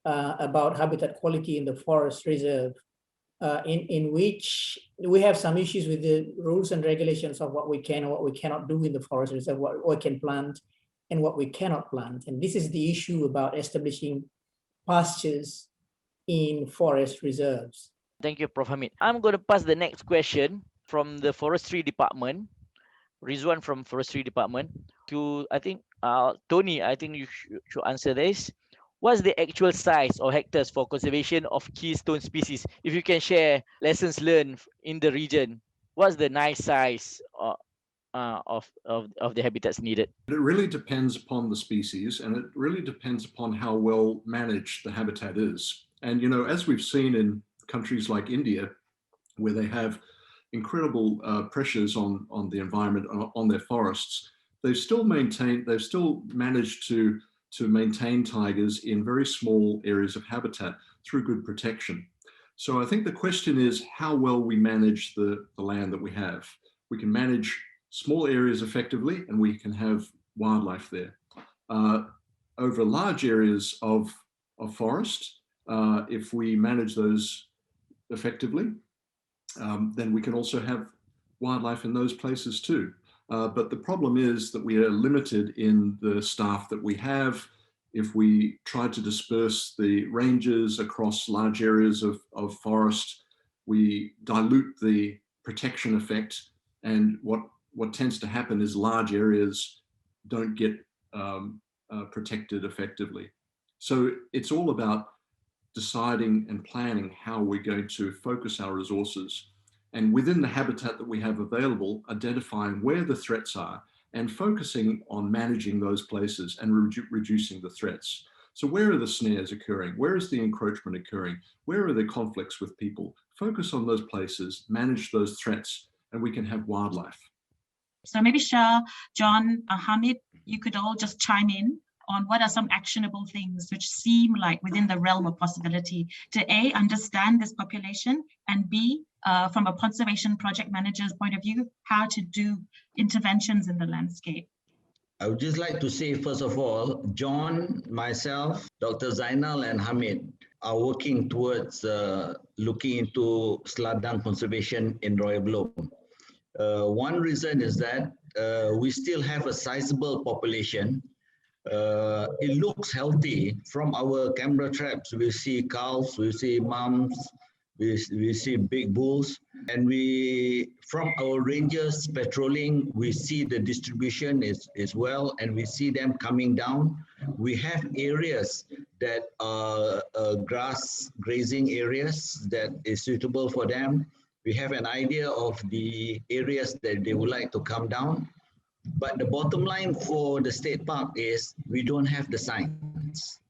about habitat quality in the forest reserve, in which we have some issues with the rules and regulations of what we can and what we cannot do in the forest reserve, what we can plant and what we cannot plant. And this is the issue about establishing pastures in forest reserves. Thank you, Prof. Hamid. I'm going to pass the next question from the Forestry Department, Rizwan from Forestry Department, to, I think, Tony, I think you should answer this. What's the actual size or hectares for conservation of keystone species? If you can share lessons learned in the region, what's the nice size of the habitats needed? It really depends upon the species, and it really depends upon how well managed the habitat is. And, as we've seen in countries like India, where they have incredible pressures on the environment, on their forests, they've still managed to maintain tigers in very small areas of habitat through good protection. So I think the question is how well we manage the land that we have. We can manage small areas effectively and we can have wildlife there. Over large areas of forest, if we manage those effectively, then we can also have wildlife in those places too. But the problem is that we are limited in the staff that we have. If we try to disperse the ranges across large areas of forest, we dilute the protection effect. And what tends to happen is large areas don't get protected effectively. So it's all about deciding and planning how we're going to focus our resources. And within the habitat that we have available, identifying where the threats are and focusing on managing those places and reducing the threats. So where are the snares occurring? Where is the encroachment occurring? Where are the conflicts with people? Focus on those places, manage those threats, and we can have wildlife. So maybe Shah, John, Hamid, you could all just chime in on what are some actionable things which seem like within the realm of possibility to A, understand this population, and B, from a conservation project manager's point of view, how to do interventions in the landscape. I would just like to say, first of all, John, myself, Dr. Zainal and Hamid are working towards looking into Seladang conservation in Royal Bloom. One reason is that we still have a sizable population. It looks healthy from our camera traps. We see cows, we see mums, we see big bulls, and from our rangers patrolling, we see the distribution is well, and we see them coming down. We have areas that are grass grazing areas that is suitable for them. We have an idea of the areas that they would like to come down. But the bottom line for the state park is we don't have the science.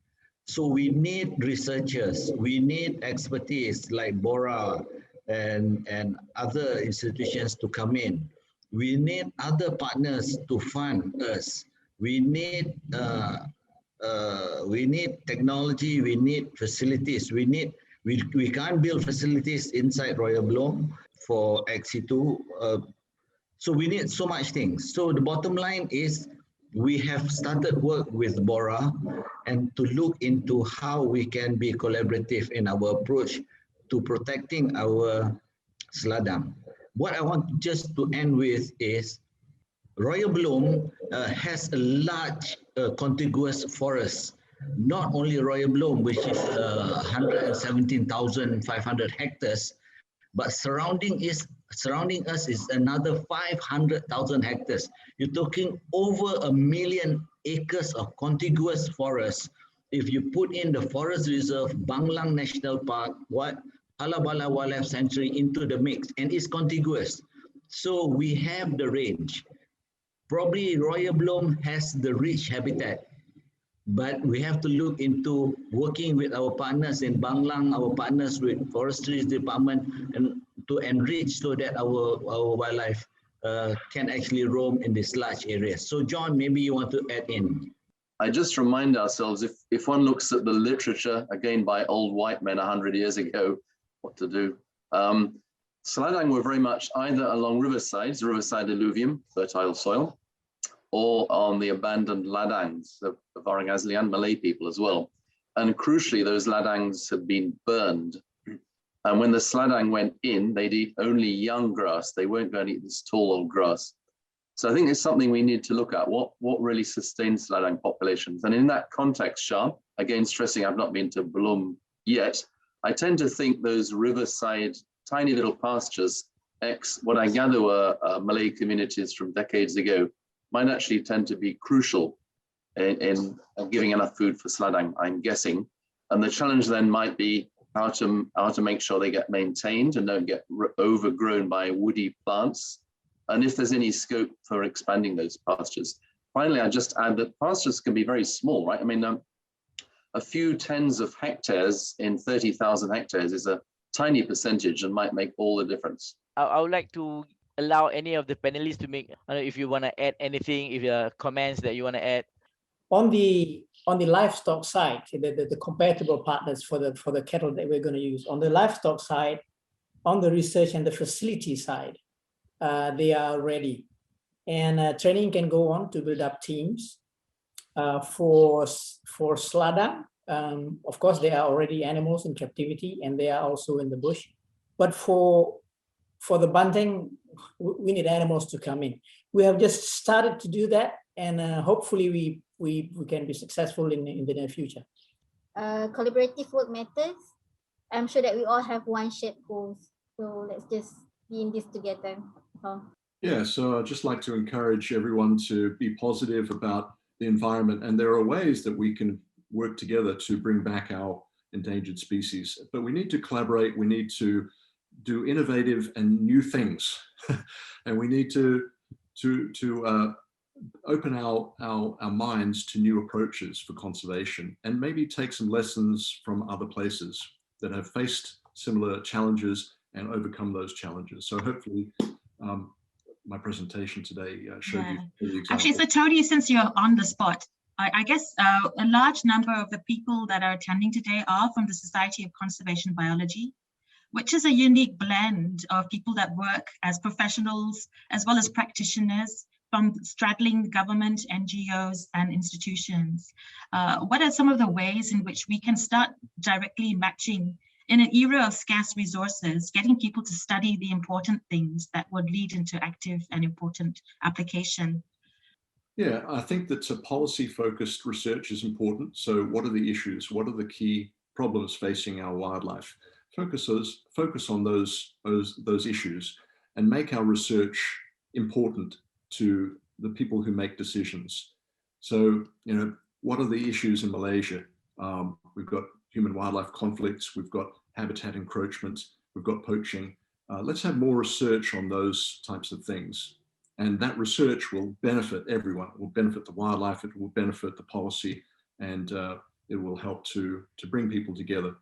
So we need researchers, we need expertise like Bora and other institutions to come in. We need other partners to fund us. We need technology, we need facilities, we can't build facilities inside Royal Bloom for XC2. So we need so much things. So the bottom line is we have started work with Bora and to look into how we can be collaborative in our approach to protecting our Seladang. What I want just to end with is Royal Bloom has a large contiguous forest. Not only Royal Bloom, which is 117,500 hectares, but surrounding us is another 500,000 hectares. You're talking over 1 million acres of contiguous forest. If you put in the forest reserve, Banglang National Park, Halabala Wildlife Sanctuary into the mix, and it's contiguous. So we have the range. Probably Royal Bloom has the rich habitat, but we have to look into working with our partners in Banglang, our partners with Forestry Department, and to enrich so that our wildlife can actually roam in these large areas. So John, maybe you want to add in. I just remind ourselves, if one looks at the literature, again by old white men 100 years ago, what to do. Seladang were very much either along riversides, riverside alluvium, fertile soil, or on the abandoned ladangs of Orang Asli and Malay people as well. And crucially, those ladangs had been burned. And when the Seladang went in, they'd eat only young grass. They weren't going to eat this tall old grass. So I think it's something we need to look at, what really sustains Seladang populations. And in that context, Shah, again, stressing I've not been to Bloom yet, I tend to think those riverside, tiny little pastures, what I gather were Malay communities from decades ago, might actually tend to be crucial in giving enough food for Seladang, I'm guessing. And the challenge then might be how to make sure they get maintained and don't get overgrown by woody plants. And if there's any scope for expanding those pastures. Finally, I just add that pastures can be very small, right? I mean, a few tens of hectares in 30,000 hectares is a tiny percentage and might make all the difference. I would like to allow any of the panelists to make, if you want to add anything, if there are comments that you want to add. On the on the livestock side, the compatible partners for the cattle that we're going to use. On the livestock side, on the research and the facility side, they are ready. And training can go on to build up teams. For SLADA, of course, there are already animals in captivity and they are also in the bush. But for the bunting, we need animals to come in. We have just started to do that, and hopefully we can be successful in the near future. Collaborative work matters. I'm sure that we all have one shared goal. So let's just be in this together. Yeah, so I'd just like to encourage everyone to be positive about the environment, and there are ways that we can work together to bring back our endangered species. But we need to collaborate, we need to do innovative and new things, and we need to open our minds to new approaches for conservation, and maybe take some lessons from other places that have faced similar challenges and overcome those challenges. So hopefully my presentation today showed you the example. Actually, so Tony, since you're on the spot, I guess a large number of the people that are attending today are from the Society of Conservation Biology, which is a unique blend of people that work as professionals as well as practitioners from straddling government, NGOs, and institutions. What are some of the ways in which we can start directly matching, in an era of scarce resources, getting people to study the important things that would lead into active and important application? Yeah, I think that policy-focused research is important. So what are the issues? What are the key problems facing our wildlife? Focus on those issues and make our research important to the people who make decisions. So, you know, what are the issues in Malaysia? We've got human wildlife conflicts, we've got habitat encroachment, we've got poaching. Let's have more research on those types of things. And that research will benefit everyone. It will benefit the wildlife, it will benefit the policy, and it will help to bring people together.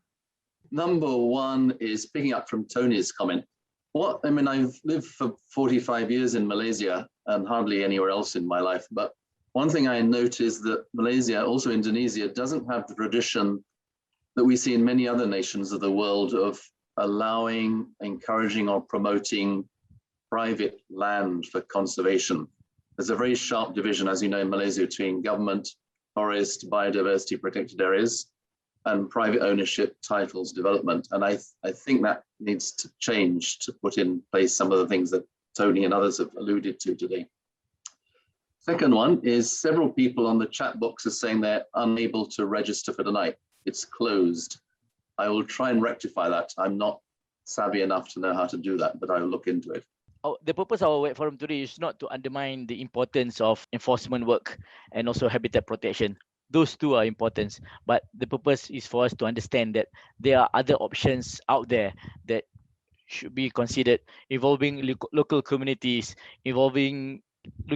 Number one is picking up from Tony's comment. I've lived for 45 years in Malaysia and hardly anywhere else in my life. But one thing I noticed that Malaysia, also Indonesia, doesn't have the tradition that we see in many other nations of the world of allowing, encouraging, or promoting private land for conservation. There's a very sharp division, as you know, in Malaysia between government, forest, biodiversity protected areas, and private ownership, titles, development. And I think that needs to change to put in place some of the things that Tony and others have alluded to today. Second one is several people on the chat box are saying they're unable to register for tonight. It's closed. I will try and rectify that. I'm not savvy enough to know how to do that, but I will look into it. The purpose of our web forum today is not to undermine the importance of enforcement work and also habitat protection. Those two are important, but the purpose is for us to understand that there are other options out there that should be considered, involving local communities, looking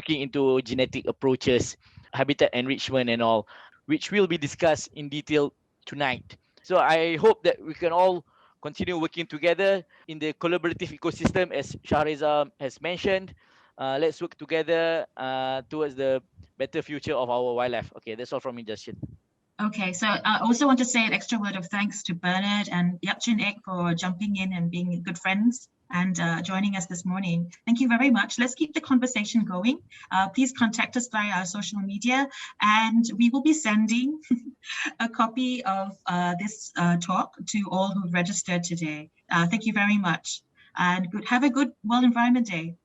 into genetic approaches, habitat enrichment and all, which will be discussed in detail tonight. So I hope that we can all continue working together in the collaborative ecosystem, as Shahreza has mentioned. Let's work together towards the better future of our wildlife. Okay, that's all from me, Justin. Okay, so I also want to say an extra word of thanks to Bernard and Yapchin Ek for jumping in and being good friends and joining us this morning. Thank you very much. Let's keep the conversation going. Please contact us via our social media, and we will be sending a copy of this talk to all who registered today. Thank you very much, and have a good World Environment Day.